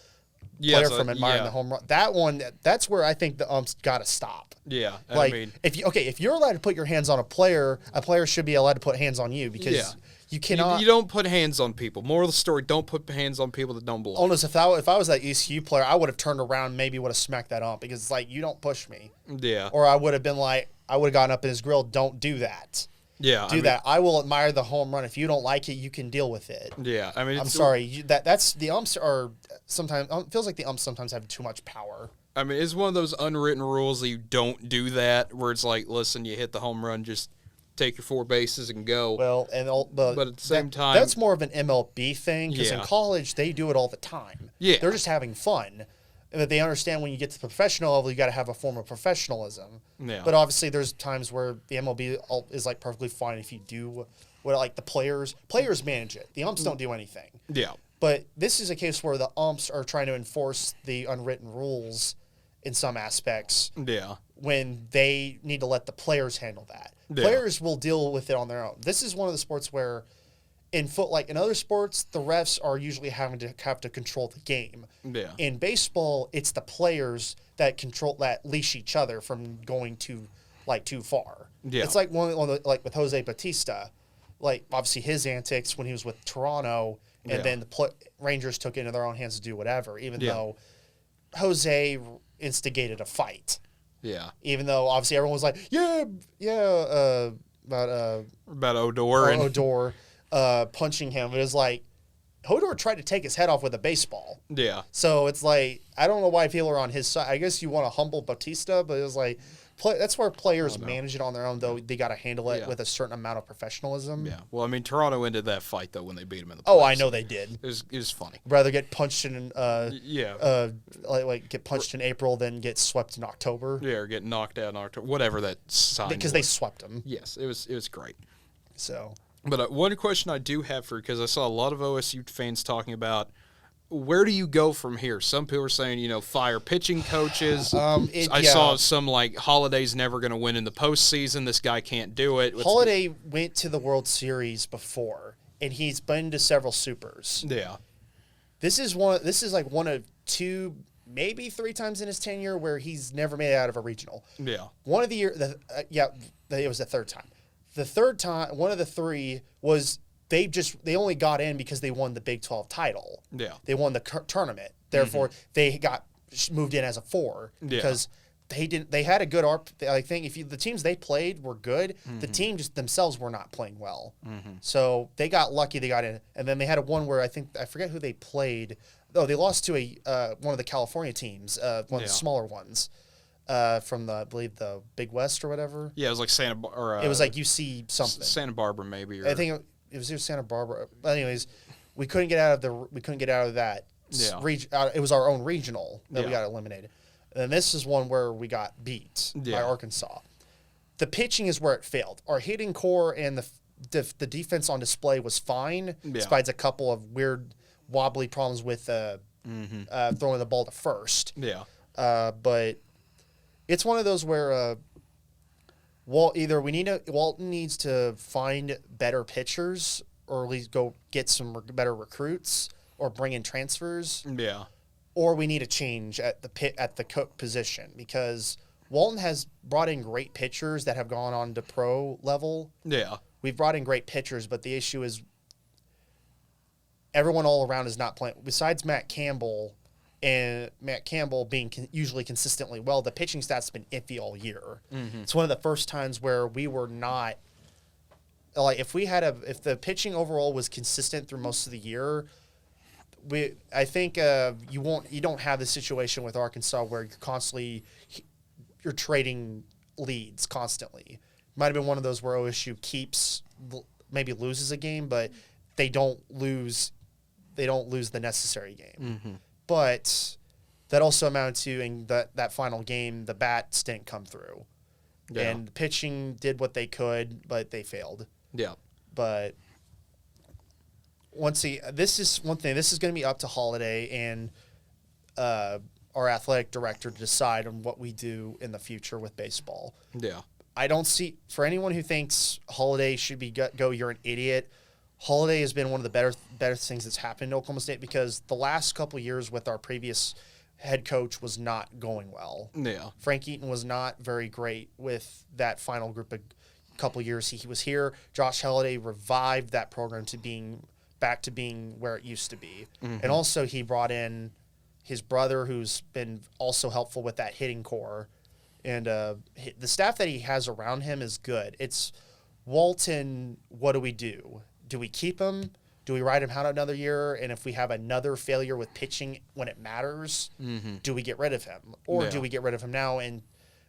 Speaker 2: player from admiring the home run. That one, that's where I think the umps got to stop. Yeah, like, I mean, if you're allowed to put your hands on a player should be allowed to put hands on you because. You cannot.
Speaker 1: You don't put hands on people. Moral of the story: don't put hands on people that don't belong.
Speaker 2: Almost, if I was that ECU player, I would have turned around, maybe would have smacked that ump because it's like, you don't push me. Yeah. Or I would have been like, I would have gotten up in his grill. Don't do that.
Speaker 1: Yeah.
Speaker 2: That. I will admire the home run. If you don't like it, you can deal with it.
Speaker 1: Yeah. I mean,
Speaker 2: I'm sorry. That's the umps are sometimes, it feels like the umps sometimes have too much power.
Speaker 1: I mean, it's one of those unwritten rules that you don't do that, where it's like, listen, you hit the home run, just take your 4 bases and go.
Speaker 2: Well,
Speaker 1: but at the same time,
Speaker 2: that's more of an MLB thing, because in
Speaker 1: Yeah.
Speaker 2: college they do it all the time.
Speaker 1: Yeah.
Speaker 2: They're just having fun. But they understand when you get to the professional level, you got to have a form of professionalism.
Speaker 1: Yeah.
Speaker 2: But obviously, there's times where the MLB is like perfectly fine if you do what like the players manage it. The umps don't do anything.
Speaker 1: Yeah.
Speaker 2: But this is a case where the umps are trying to enforce the unwritten rules in some aspects
Speaker 1: Yeah.
Speaker 2: when they need to let the players handle that.
Speaker 1: Yeah.
Speaker 2: Players will deal with it on their own. This is one of the sports where like in other sports, the refs are usually having to control the game.
Speaker 1: Yeah.
Speaker 2: In baseball, it's the players that leash each other from going too far.
Speaker 1: Yeah.
Speaker 2: It's like one of the, like with Jose Bautista, like obviously his antics when he was with Toronto, and
Speaker 1: Yeah.
Speaker 2: then the Rangers took it into their own hands to do whatever, even
Speaker 1: Yeah.
Speaker 2: though Jose instigated a fight.
Speaker 1: Yeah.
Speaker 2: Even though obviously everyone was like,
Speaker 1: About Odor and
Speaker 2: Odor punching him. It was like Hodor tried to take his head off with a baseball.
Speaker 1: yeah.
Speaker 2: So it's like, I don't know why people are on his side. I guess you want to humble Bautista, but it was like, that's where players manage it on their own, though. They got to handle it
Speaker 1: Yeah.
Speaker 2: with a certain amount of professionalism.
Speaker 1: Yeah. Well, I mean, Toronto ended that fight though when they beat him in the.
Speaker 2: Oh,
Speaker 1: playoffs.
Speaker 2: I know they did.
Speaker 1: It was funny.
Speaker 2: Rather get punched in,
Speaker 1: Yeah.
Speaker 2: like get punched in April than get swept in October.
Speaker 1: Yeah, or get knocked out in October, whatever that sign.
Speaker 2: Because they swept them.
Speaker 1: Yes, it was great.
Speaker 2: So.
Speaker 1: But one question I do have because I saw a lot of OSU fans talking about where do you go from here? Some people are saying, fire pitching coaches. I saw some like Holiday's never going to win in the postseason. This guy can't do it.
Speaker 2: Holiday went to the World Series before, and he's been to several Supers.
Speaker 1: Yeah.
Speaker 2: This is like one of 2, maybe 3 times in his tenure where he's never made it out of a regional.
Speaker 1: Yeah.
Speaker 2: One of the year, it was the 3rd time. The 3rd time, one of the 3 was they only got in because they won the Big 12 title.
Speaker 1: Yeah.
Speaker 2: They won the tournament. Therefore, they got moved in as a 4 because they had a good I think the teams they played were good. The team just themselves were not playing well. So they got lucky they got in. And then they had one where I forget who they played. Oh, they lost to one of the California teams, one of the smaller ones. From I believe the Big West or whatever.
Speaker 1: Yeah, it was like Santa Barbara.
Speaker 2: It was like UC something.
Speaker 1: Santa Barbara maybe. Or,
Speaker 2: I think it was either Santa Barbara. But anyways, we couldn't get out of that.
Speaker 1: Yeah.
Speaker 2: It was our own regional that we
Speaker 1: Yeah.
Speaker 2: got eliminated. And this is one where we got beat by Arkansas. The pitching is where it failed. Our hitting core and the defense on display was fine, despite a couple of weird wobbly problems with throwing the ball to first.
Speaker 1: Yeah.
Speaker 2: But it's one of those where Walton needs to find better pitchers, or at least go get some better recruits, or bring in transfers.
Speaker 1: Yeah.
Speaker 2: Or we need a change at the coach position, because Walton has brought in great pitchers that have gone on to pro level.
Speaker 1: Yeah.
Speaker 2: We've brought in great pitchers, but the issue is everyone all around is not playing. Besides Matt Campbell being usually consistently well, the pitching stats have been iffy all year. It's one of the first times where we were not like, if the pitching overall was consistent through most of the year, I think you don't have the situation with Arkansas where you're trading leads constantly. Might have been one of those where OSU maybe loses a game, but they don't lose the necessary game. But that also amounted to, in that final game, the bats didn't come through.
Speaker 1: Yeah.
Speaker 2: And the pitching did what they could, but they failed.
Speaker 1: Yeah.
Speaker 2: But this is one thing. This is going to be up to Holiday and our athletic director to decide on what we do in the future with baseball.
Speaker 1: Yeah.
Speaker 2: I don't see, for anyone who thinks Holiday should be go, you're an idiot. Holiday has been one of the better things that's happened in Oklahoma State, because the last couple of years with our previous head coach was not going well.
Speaker 1: Yeah.
Speaker 2: Frank Eaton was not very great with that final group of couple of years he was here. Josh Holiday revived that program to being back to being where it used to be. And also he brought in his brother, who's been also helpful with that hitting core. And the staff that he has around him is good. It's Walton, what do we do? Do we keep him? Do we ride him out another year? And if we have another failure with pitching when it matters, do we get rid of him? Or do we get rid of him now and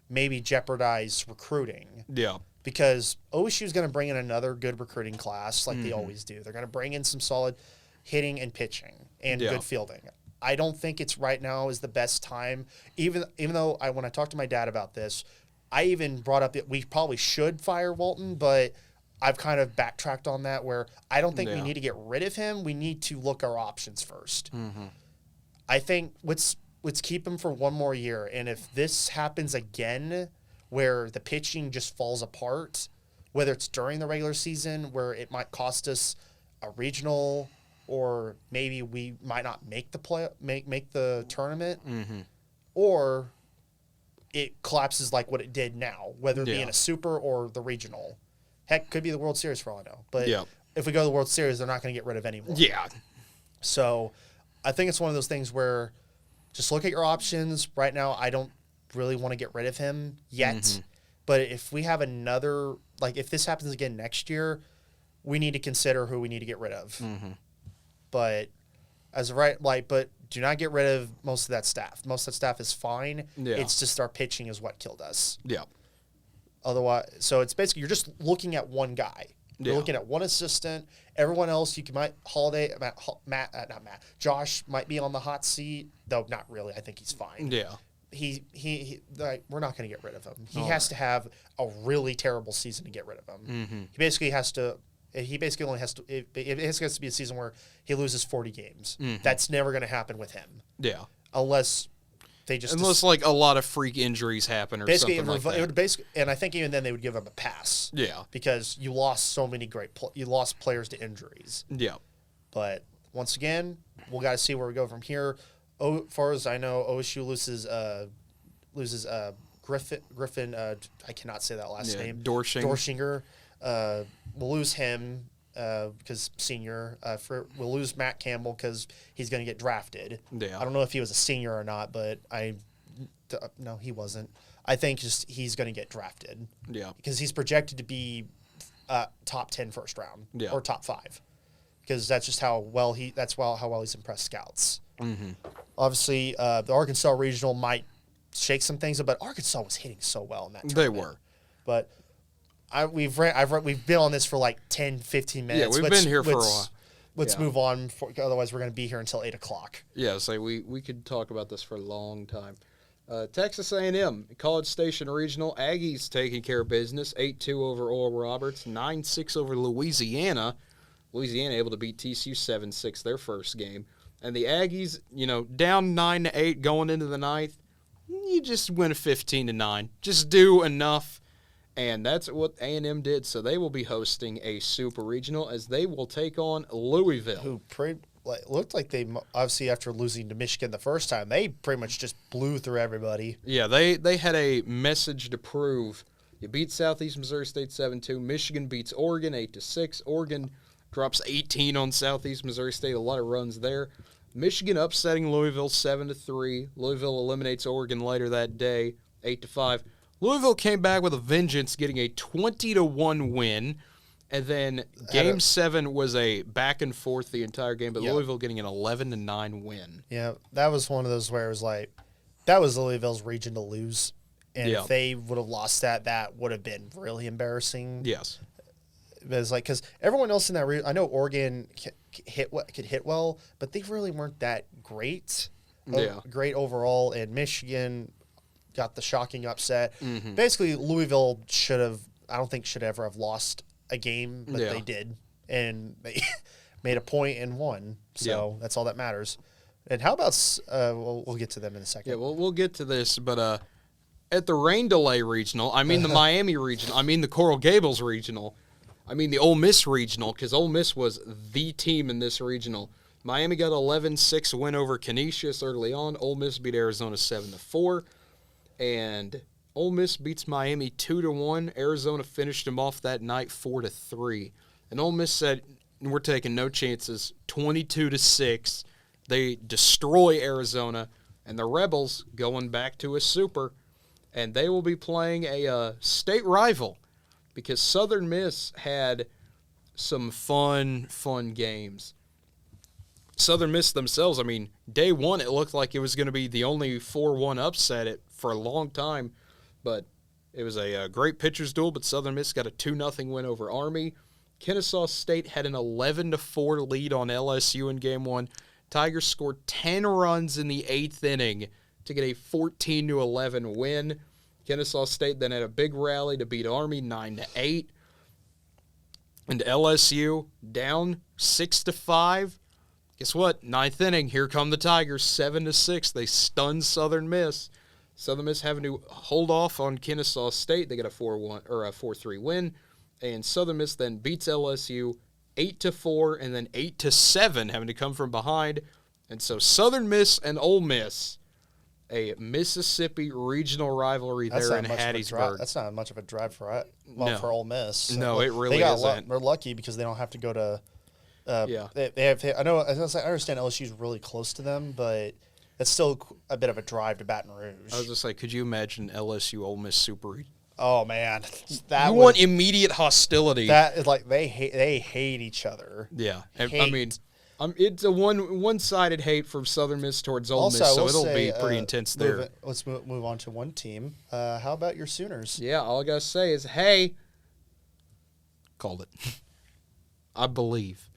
Speaker 2: maybe jeopardize recruiting?
Speaker 1: Yeah.
Speaker 2: Because OSU is going to bring in another good recruiting class like they always do. They're going to bring in some solid hitting and pitching and good fielding. I don't think it's right now is the best time. Even though when I talked to my dad about this, I even brought up that we probably should fire Walton, but I've kind of backtracked on that where I don't think we need to get rid of him. We need to look our options first. I think let's keep him for one more year. And if this happens again where the pitching just falls apart, whether it's during the regular season where it might cost us a regional or maybe we might not make the tournament, or it collapses like what it did now, whether it be in a super or the regional. Heck, could be the World Series for all I know. But if we go to the World Series, they're not going to get rid of anyone.
Speaker 1: Yeah.
Speaker 2: So I think it's one of those things where just look at your options. Right now, I don't really want to get rid of him yet. But if we have another, like if this happens again next year, we need to consider who we need to get rid of. But as of but do not get rid of most of that staff. Most of that staff is fine.
Speaker 1: Yeah.
Speaker 2: It's just our pitching is what killed us.
Speaker 1: Yeah.
Speaker 2: Otherwise, so it's basically you're just looking at one guy. You're looking at one assistant. Everyone else, Josh might be on the hot seat, though not really. I think he's fine.
Speaker 1: Yeah.
Speaker 2: He we're not going to get rid of him. He has to have a really terrible season to get rid of him. He basically has to. He basically only has to. It has to be a season where he loses 40 games. That's never going to happen with him.
Speaker 1: Yeah.
Speaker 2: Unless
Speaker 1: like a lot of freak injuries happen or something like that.
Speaker 2: It would and I think even then they would give him a pass.
Speaker 1: Yeah.
Speaker 2: Because you lost so many you lost players to injuries.
Speaker 1: Yeah.
Speaker 2: But once again, we'll got to see where we go from here. As far as I know, OSU loses Griffin. I cannot say that last name. Dorshinger. We'll lose him because senior. We'll lose Matt Campbell because he's going to get drafted.
Speaker 1: Yeah.
Speaker 2: I don't know if he was a senior or not, but no, he wasn't. I think just he's going to get drafted.
Speaker 1: Yeah. Because
Speaker 2: he's projected to be top 10 first round or top 5. Because that's just how well he's impressed scouts. Obviously, the Arkansas regional might shake some things up, but Arkansas was hitting so well in that tournament.
Speaker 1: They were.
Speaker 2: But we've been on this for like 10, 15 minutes.
Speaker 1: Yeah, we've been here for a while.
Speaker 2: Let's move on. Otherwise, we're going to be here until 8 o'clock.
Speaker 1: Yeah, so we could talk about this for a long time. Texas A&M, College Station Regional. Aggies taking care of business. 8-2 over Oral Roberts. 9-6 over Louisiana. Louisiana able to beat TCU 7-6 their first game. And the Aggies, down 9-8 going into the ninth. You just win a 15-9. Just do enough. And that's what A&M did. So they will be hosting a super regional as they will take on Louisville.
Speaker 2: Who looked like they, obviously after losing to Michigan the first time, they pretty much just blew through everybody.
Speaker 1: Yeah, they had a message to prove. You beat Southeast Missouri State 7-2. Michigan beats Oregon 8-6. Oregon drops 18 on Southeast Missouri State. A lot of runs there. Michigan upsetting Louisville 7-3. Louisville eliminates Oregon later that day 8-5. Louisville came back with a vengeance, getting a 20-1 win, and then Game 7 was a back and forth the entire game, but Louisville getting an 11-9 win.
Speaker 2: Yeah, that was one of those where it was like, that was Louisville's region to lose, and if they would have lost that would have been really embarrassing.
Speaker 1: Yes,
Speaker 2: it was like because everyone else in that region, I know Oregon could hit well, but they really weren't that great. Great overall, and Michigan got the shocking upset. Basically, Louisville I don't think should ever have lost a game, but they did. And they made a point and won. So that's all that matters. And how about, we'll get to them in a second.
Speaker 1: Yeah, we'll get to this, but at the rain delay regional, I mean the Miami regional, I mean the Coral Gables regional, I mean the Ole Miss regional, because Ole Miss was the team in this regional. Miami got 11-6 win over Canisius early on. Ole Miss beat Arizona 7-4. And Ole Miss beats Miami 2-1. Arizona finished them off that night 4-3. And Ole Miss said, "We're taking no chances." 22-6. They destroy Arizona, and the Rebels going back to a super. and they will be playing a state rival because Southern Miss had some fun games. Southern Miss themselves, I mean, day one, it looked like it was going to be the only 4-1 upset for a long time, but it was a great pitcher's duel, but Southern Miss got a 2-0 win over Army. Kennesaw State had an 11-4 lead on LSU in game one. Tigers scored 10 runs in the 8th inning to get a 14-11 win. Kennesaw State then had a big rally to beat Army 9-8. And LSU down 6-5. Guess what? 9th inning, here come the Tigers, 7-6. They stunned Southern Miss. Southern Miss having to hold off on Kennesaw State. They got a 4-3 win, and Southern Miss then beats LSU 8-4, and then 8-7, having to come from behind. And so Southern Miss and Ole Miss, a Mississippi regional rivalry there in Hattiesburg.
Speaker 2: That's not much of a drive for Ole Miss. So
Speaker 1: no, it really isn't.
Speaker 2: They're lucky because they don't have to go to.
Speaker 1: Yeah,
Speaker 2: I know. I understand LSU's really close to them, but it's still a bit of a drive to Baton Rouge.
Speaker 1: I was just like, could you imagine LSU Ole Miss Super?
Speaker 2: Oh man,
Speaker 1: you want immediate hostility.
Speaker 2: That is like they hate each other.
Speaker 1: Yeah, I mean, it's a one-sided hate from Southern Miss towards Ole Miss, so it'll be pretty intense there.
Speaker 2: Let's move on to one team. How about your Sooners?
Speaker 1: Yeah, all I gotta say is, hey, called it. I believe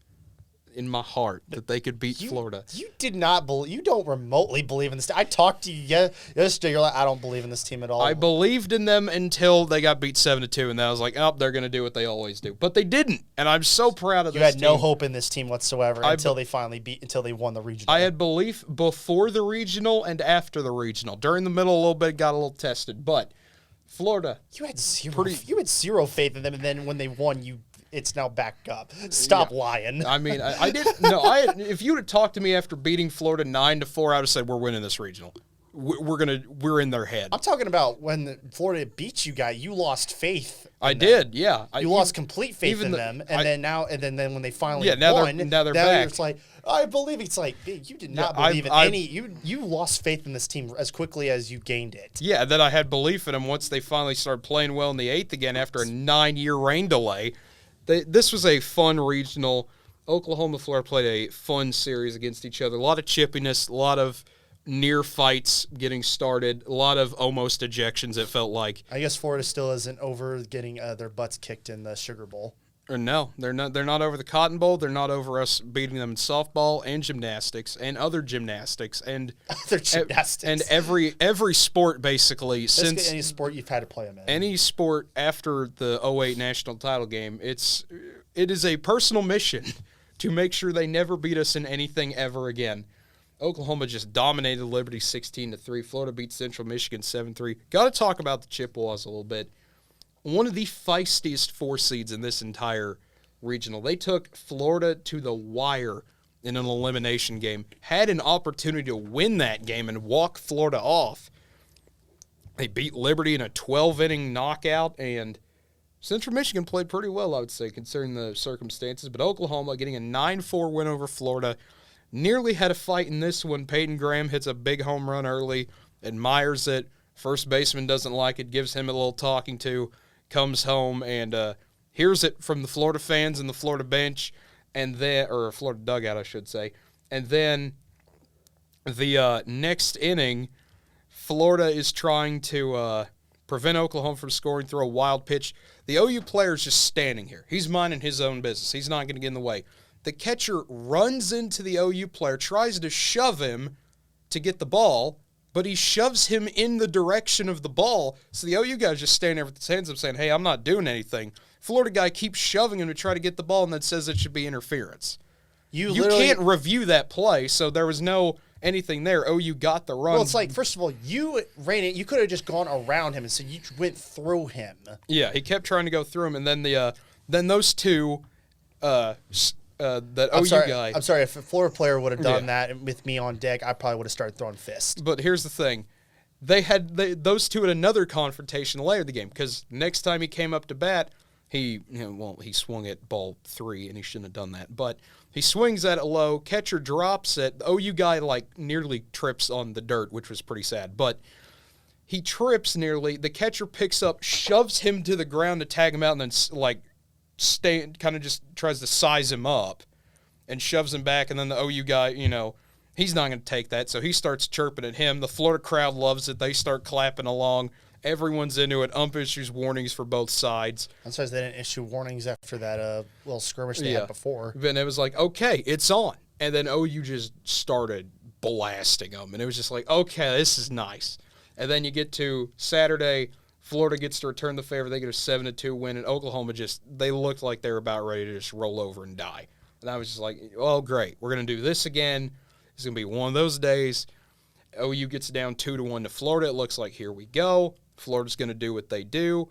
Speaker 1: in my heart that they could beat Florida.
Speaker 2: You did not believe. You don't remotely believe in this. I talked to you yesterday. You're like, I don't believe in this team at all.
Speaker 1: I believed in them until they got beat 7-2, and then I was like, oh, they're going to do what they always do. But they didn't, and I'm so proud of this team.
Speaker 2: You had no hope in this team whatsoever until they won the regional.
Speaker 1: I had belief before the regional and after the regional. During the middle, a little bit got a little tested, but Florida.
Speaker 2: You had zero faith in them, and then when they won, it's now back up. Stop lying.
Speaker 1: I mean, I didn't. No, if you would have talked to me after beating Florida 9-4, I would have said we're winning this regional. We're in their head.
Speaker 2: I'm talking about when Florida beat you guys. You lost faith.
Speaker 1: I did, yeah.
Speaker 2: You lost complete faith in them, and then when they finally won,
Speaker 1: now they're back.
Speaker 2: It's like I believe. It's like you did not believe in any. You lost faith in this team as quickly as you gained it.
Speaker 1: Yeah, then I had belief in them once they finally started playing well in the 8th again after a 9-year rain delay. This was a fun regional. Oklahoma, Florida played a fun series against each other. A lot of chippiness, a lot of near fights getting started, a lot of almost ejections, it felt like.
Speaker 2: I guess Florida still isn't over getting their butts kicked in the Sugar Bowl.
Speaker 1: Or no, they're not over the Cotton Bowl. They're not over us beating them in softball and gymnastics and other gymnastics and and every sport basically. Since
Speaker 2: any sport you've had to play them in.
Speaker 1: Any sport after the 2008 national title game, it is a personal mission to make sure they never beat us in anything ever again. Oklahoma just dominated Liberty 16-3. Florida beat Central Michigan 7-3. Got to talk about the Chippewas a little bit. One of the feistiest 4 seeds in this entire regional. They took Florida to the wire in an elimination game. Had an opportunity to win that game and walk Florida off. They beat Liberty in a 12-inning knockout, and Central Michigan played pretty well, I would say, considering the circumstances. But Oklahoma getting a 9-4 win over Florida. Nearly had a fight in this one. Peyton Graham hits a big home run early, admires it. First baseman doesn't like it, gives him a little talking to, comes home and hears it from the Florida fans and the Florida bench, or Florida dugout, I should say. And then the next inning, Florida is trying to prevent Oklahoma from scoring through a wild pitch. The OU player is just standing here. He's minding his own business. He's not going to get in the way. The catcher runs into the OU player, tries to shove him to get the ball, but he shoves him in the direction of the ball. So the OU guy's just standing there with his hands up saying, hey, I'm not doing anything. Florida guy keeps shoving him to try to get the ball and then says it should be interference. You can't review that play, so there was no anything there. OU got the run.
Speaker 2: Well, it's like, first of all, you ran it. You could have just gone around him, and so you went through him.
Speaker 1: Yeah, he kept trying to go through him, and then then those two guy.
Speaker 2: I'm sorry, if a Florida player would have done that with me on deck, I probably would have started throwing fists.
Speaker 1: But here's the thing. Those two had another confrontation later in the game, because next time he came up to bat, he swung at ball 3, and he shouldn't have done that. But he swings at it low, catcher drops it. The OU guy nearly trips on the dirt, which was pretty sad. But He trips nearly. The catcher picks up, shoves him to the ground to tag him out, and then kind of just tries to size him up and shoves him back. And then the OU guy, he's not going to take that, so he starts chirping at him. The Florida crowd loves it. They start clapping along. Everyone's into it. Ump issues warnings for both sides.
Speaker 2: I'm surprised they didn't issue warnings after that little skirmish they had before.
Speaker 1: Then it was like, okay, it's on. And then OU just started blasting them. And it was just like, okay, this is nice. And then you get to Saturday, Florida gets to return the favor. They get a 7-2 win. And Oklahoma they looked like they were about ready to just roll over and die. And I was just like, oh, great. We're going to do this again. It's going to be one of those days. OU gets down 2-1 to Florida. It looks like here we go. Florida's going to do what they do.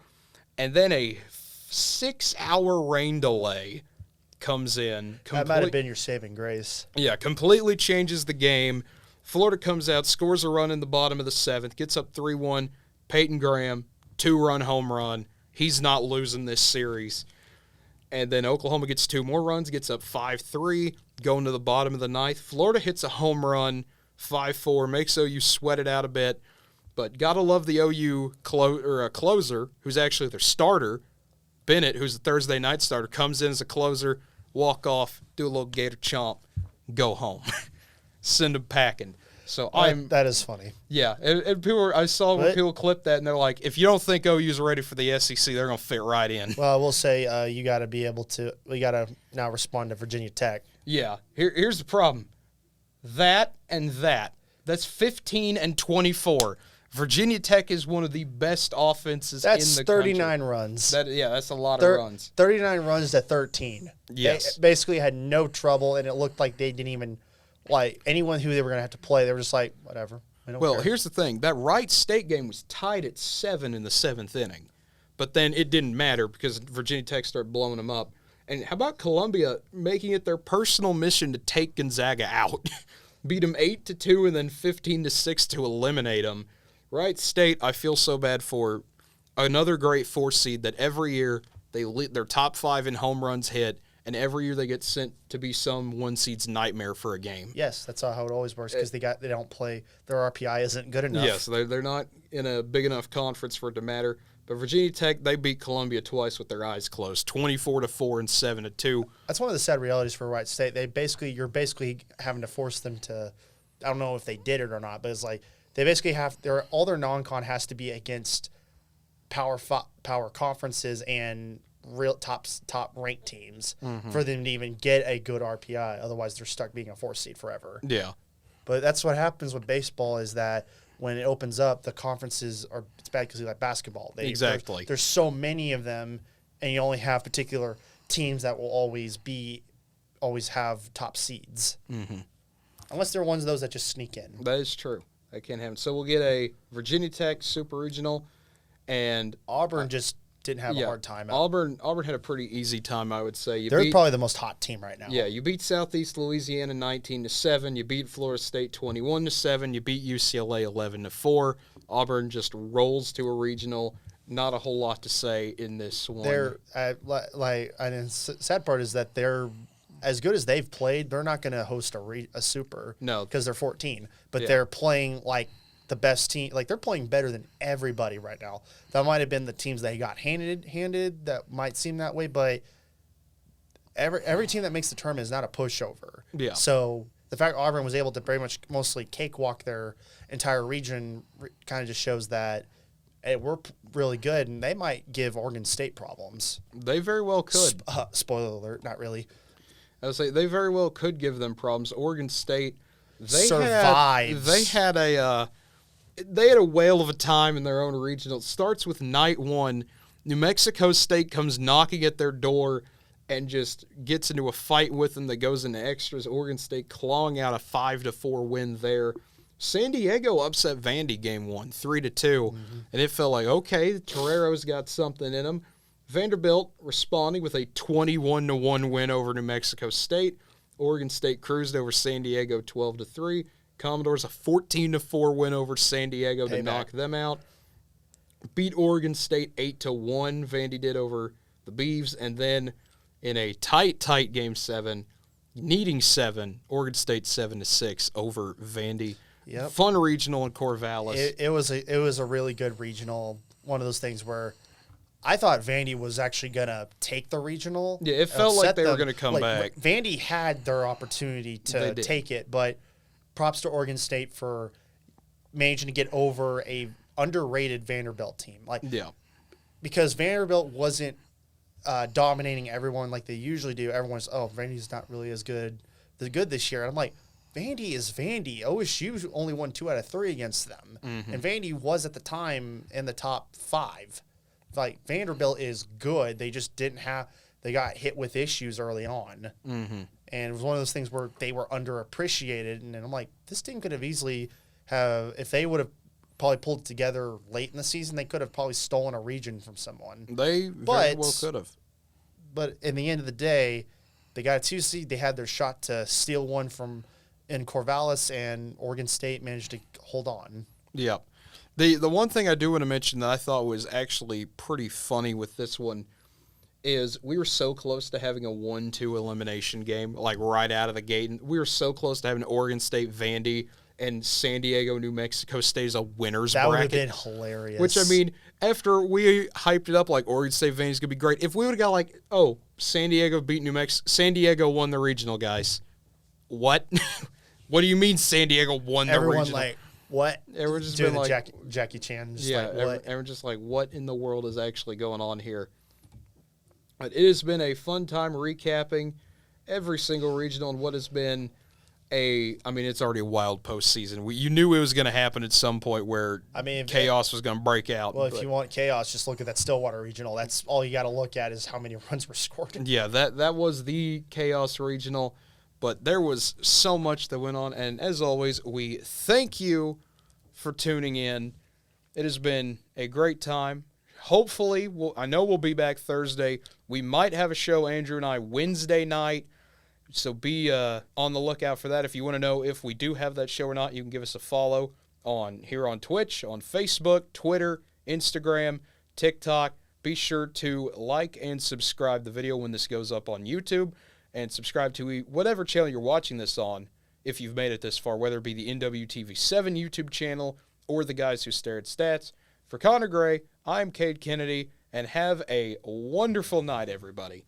Speaker 1: And then a 6-hour rain delay comes in.
Speaker 2: That might have been your saving grace.
Speaker 1: Yeah, completely changes the game. Florida comes out, scores a run in the bottom of the 7th, gets up 3-1. Peyton Graham, 2-run home run. He's not losing this series. And then Oklahoma gets 2 more runs, gets up 5-3, going to the bottom of the 9th. Florida hits a home run, 5-4, makes OU sweat it out a bit. But got to love the OU closer, who's actually their starter. Bennett, who's the Thursday night starter, comes in as a closer, walk off, do a little gator chomp, go home. Send them packing. So
Speaker 2: that is funny.
Speaker 1: Yeah, and I saw when people clip that, and they're like, if you don't think OU's ready for the SEC, they're going to fit right in.
Speaker 2: Well, I will say you got to be able to – we got to now respond to Virginia Tech.
Speaker 1: Yeah. Here's the problem. That and that. That's 15 and 24. Virginia Tech is one of the best offenses in the country.
Speaker 2: That's 39 runs.
Speaker 1: That's a lot of runs.
Speaker 2: 39 runs to 13.
Speaker 1: Yes.
Speaker 2: They basically had no trouble, and it looked like they didn't even – like, anyone who they were going to have to play, they were just like, whatever.
Speaker 1: Well, here's the thing. That Wright State game was tied at 7 in the 7th inning. But then it didn't matter because Virginia Tech started blowing them up. And how about Columbia making it their personal mission to take Gonzaga out? Beat them 8-2 and then 15-6 to eliminate them. Wright State, I feel so bad for. Another great 4 seed that every year they're top 5 in home runs hit. And every year they get sent to be some 1 seed's nightmare for a game.
Speaker 2: Yes, that's how it always works because they don't play. Their RPI isn't good enough.
Speaker 1: Yes, they're not in a big enough conference for it to matter. But Virginia Tech, they beat Columbia twice with their eyes closed, 24-4 and 7-2.
Speaker 2: That's one of the sad realities for Wright State. You're basically having to force them to. I don't know if they did it or not, but it's like they basically have all their non-con has to be against power conferences and real top ranked teams for them to even get a good RPI. Otherwise, they're stuck being a 4 seed forever.
Speaker 1: Yeah.
Speaker 2: But that's what happens with baseball is that when it opens up, the conferences are it's bad because like basketball.
Speaker 1: Exactly.
Speaker 2: There's so many of them, and you only have particular teams that will always have top seeds. Mm-hmm. Unless they're ones of those that just sneak in.
Speaker 1: That is true. That can't happen. So we'll get a Virginia Tech Super Regional, and
Speaker 2: Auburn just didn't have a hard time.
Speaker 1: Auburn had a pretty easy time, I would say.
Speaker 2: They're probably the most hot team right now.
Speaker 1: Yeah, you beat Southeast Louisiana 19-7. You beat Florida State 21-7. You beat UCLA 11-4. Auburn just rolls to a regional. Not a whole lot to say in this one.
Speaker 2: And sad part is that they're as good as they've played. They're not going to host a super.
Speaker 1: No,
Speaker 2: because they're 14. But they're playing like the best team. Like they're playing better than everybody right now. That might have been the teams they got handed. That might seem that way, but every team that makes the tournament is not a pushover.
Speaker 1: Yeah.
Speaker 2: So the fact Auburn was able to very much mostly cakewalk their entire region kind of just shows that we're really good, and they might give Oregon State problems.
Speaker 1: They very well could.
Speaker 2: Spoiler alert, not really.
Speaker 1: I would say they very well could give them problems. Oregon State,
Speaker 2: survives.
Speaker 1: They had a whale of a time in their own regional. It starts with night 1. New Mexico State comes knocking at their door and just gets into a fight with them that goes into extras. Oregon State clawing out a 5-4 win there. San Diego upset Vandy game 1, 3-2, and it felt like, okay, Torero's got something in him. Vanderbilt responding with a 21-1 win over New Mexico State. Oregon State cruised over San Diego 12-3. Commodores a 14-4 win over San Diego to knock them out. Beat Oregon State 8-1. Vandy did over the Beavs, and then in a tight game 7, needing 7, Oregon State 7-6 over Vandy.
Speaker 2: Yep.
Speaker 1: Fun regional in Corvallis.
Speaker 2: It was a really good regional. One of those things where I thought Vandy was actually gonna take the regional.
Speaker 1: Yeah, it felt like they were gonna come back.
Speaker 2: Vandy had their opportunity to take it, but props to Oregon State for managing to get over a underrated Vanderbilt team. Because Vanderbilt wasn't dominating everyone like they usually do. Everyone's, Vandy's not really as good this year. And I'm like, Vandy is Vandy. OSU only won 2 out of 3 against them. Mm-hmm. And Vandy was at the time in the top 5. Like, Vanderbilt is good. They just they got hit with issues early on. Mm-hmm. And it was one of those things where they were underappreciated. And I'm like, this team could have easily if they would have probably pulled it together late in the season, they could have probably stolen a region from someone.
Speaker 1: They very well could have.
Speaker 2: But in the end of the day, they got a 2 seed. They had their shot to steal one in Corvallis, and Oregon State managed to hold on.
Speaker 1: Yeah. The one thing I do want to mention that I thought was actually pretty funny with this one is we were so close to having a 1-2 elimination game, like right out of the gate. And we were so close to having Oregon State, Vandy, and San Diego, New Mexico State as a winner's bracket.
Speaker 2: That would have been hilarious.
Speaker 1: Which, I mean, after we hyped it up like Oregon State, Vandy's going to be great, if we would have got like, San Diego beat New Mexico, San Diego won the regional, guys. What? What do you mean San Diego won the regional?
Speaker 2: Everyone like, what?
Speaker 1: Everyone just been like
Speaker 2: Jackie Chan. Just
Speaker 1: everyone just like, what in the world is actually going on here? But it has been a fun time recapping every single regional and what has been it's already a wild postseason. You knew it was going to happen at some point where chaos was going to break out.
Speaker 2: Well, if you want chaos, just look at that Stillwater regional. That's all you got to look at is how many runs were scored.
Speaker 1: Yeah, that was the chaos regional. But there was so much that went on. And as always, we thank you for tuning in. It has been a great time. Hopefully, I know we'll be back Thursday. We might have a show, Andrew and I, Wednesday night. So be on the lookout for that. If you want to know if we do have that show or not, you can give us a follow here on Twitch, on Facebook, Twitter, Instagram, TikTok. Be sure to like and subscribe the video when this goes up on YouTube, and subscribe to whatever channel you're watching this on if you've made it this far, whether it be the NWTV7 YouTube channel or the Guys Who Stare at Stats. For Connor Gray, I'm Cade Kennedy, and have a wonderful night, everybody.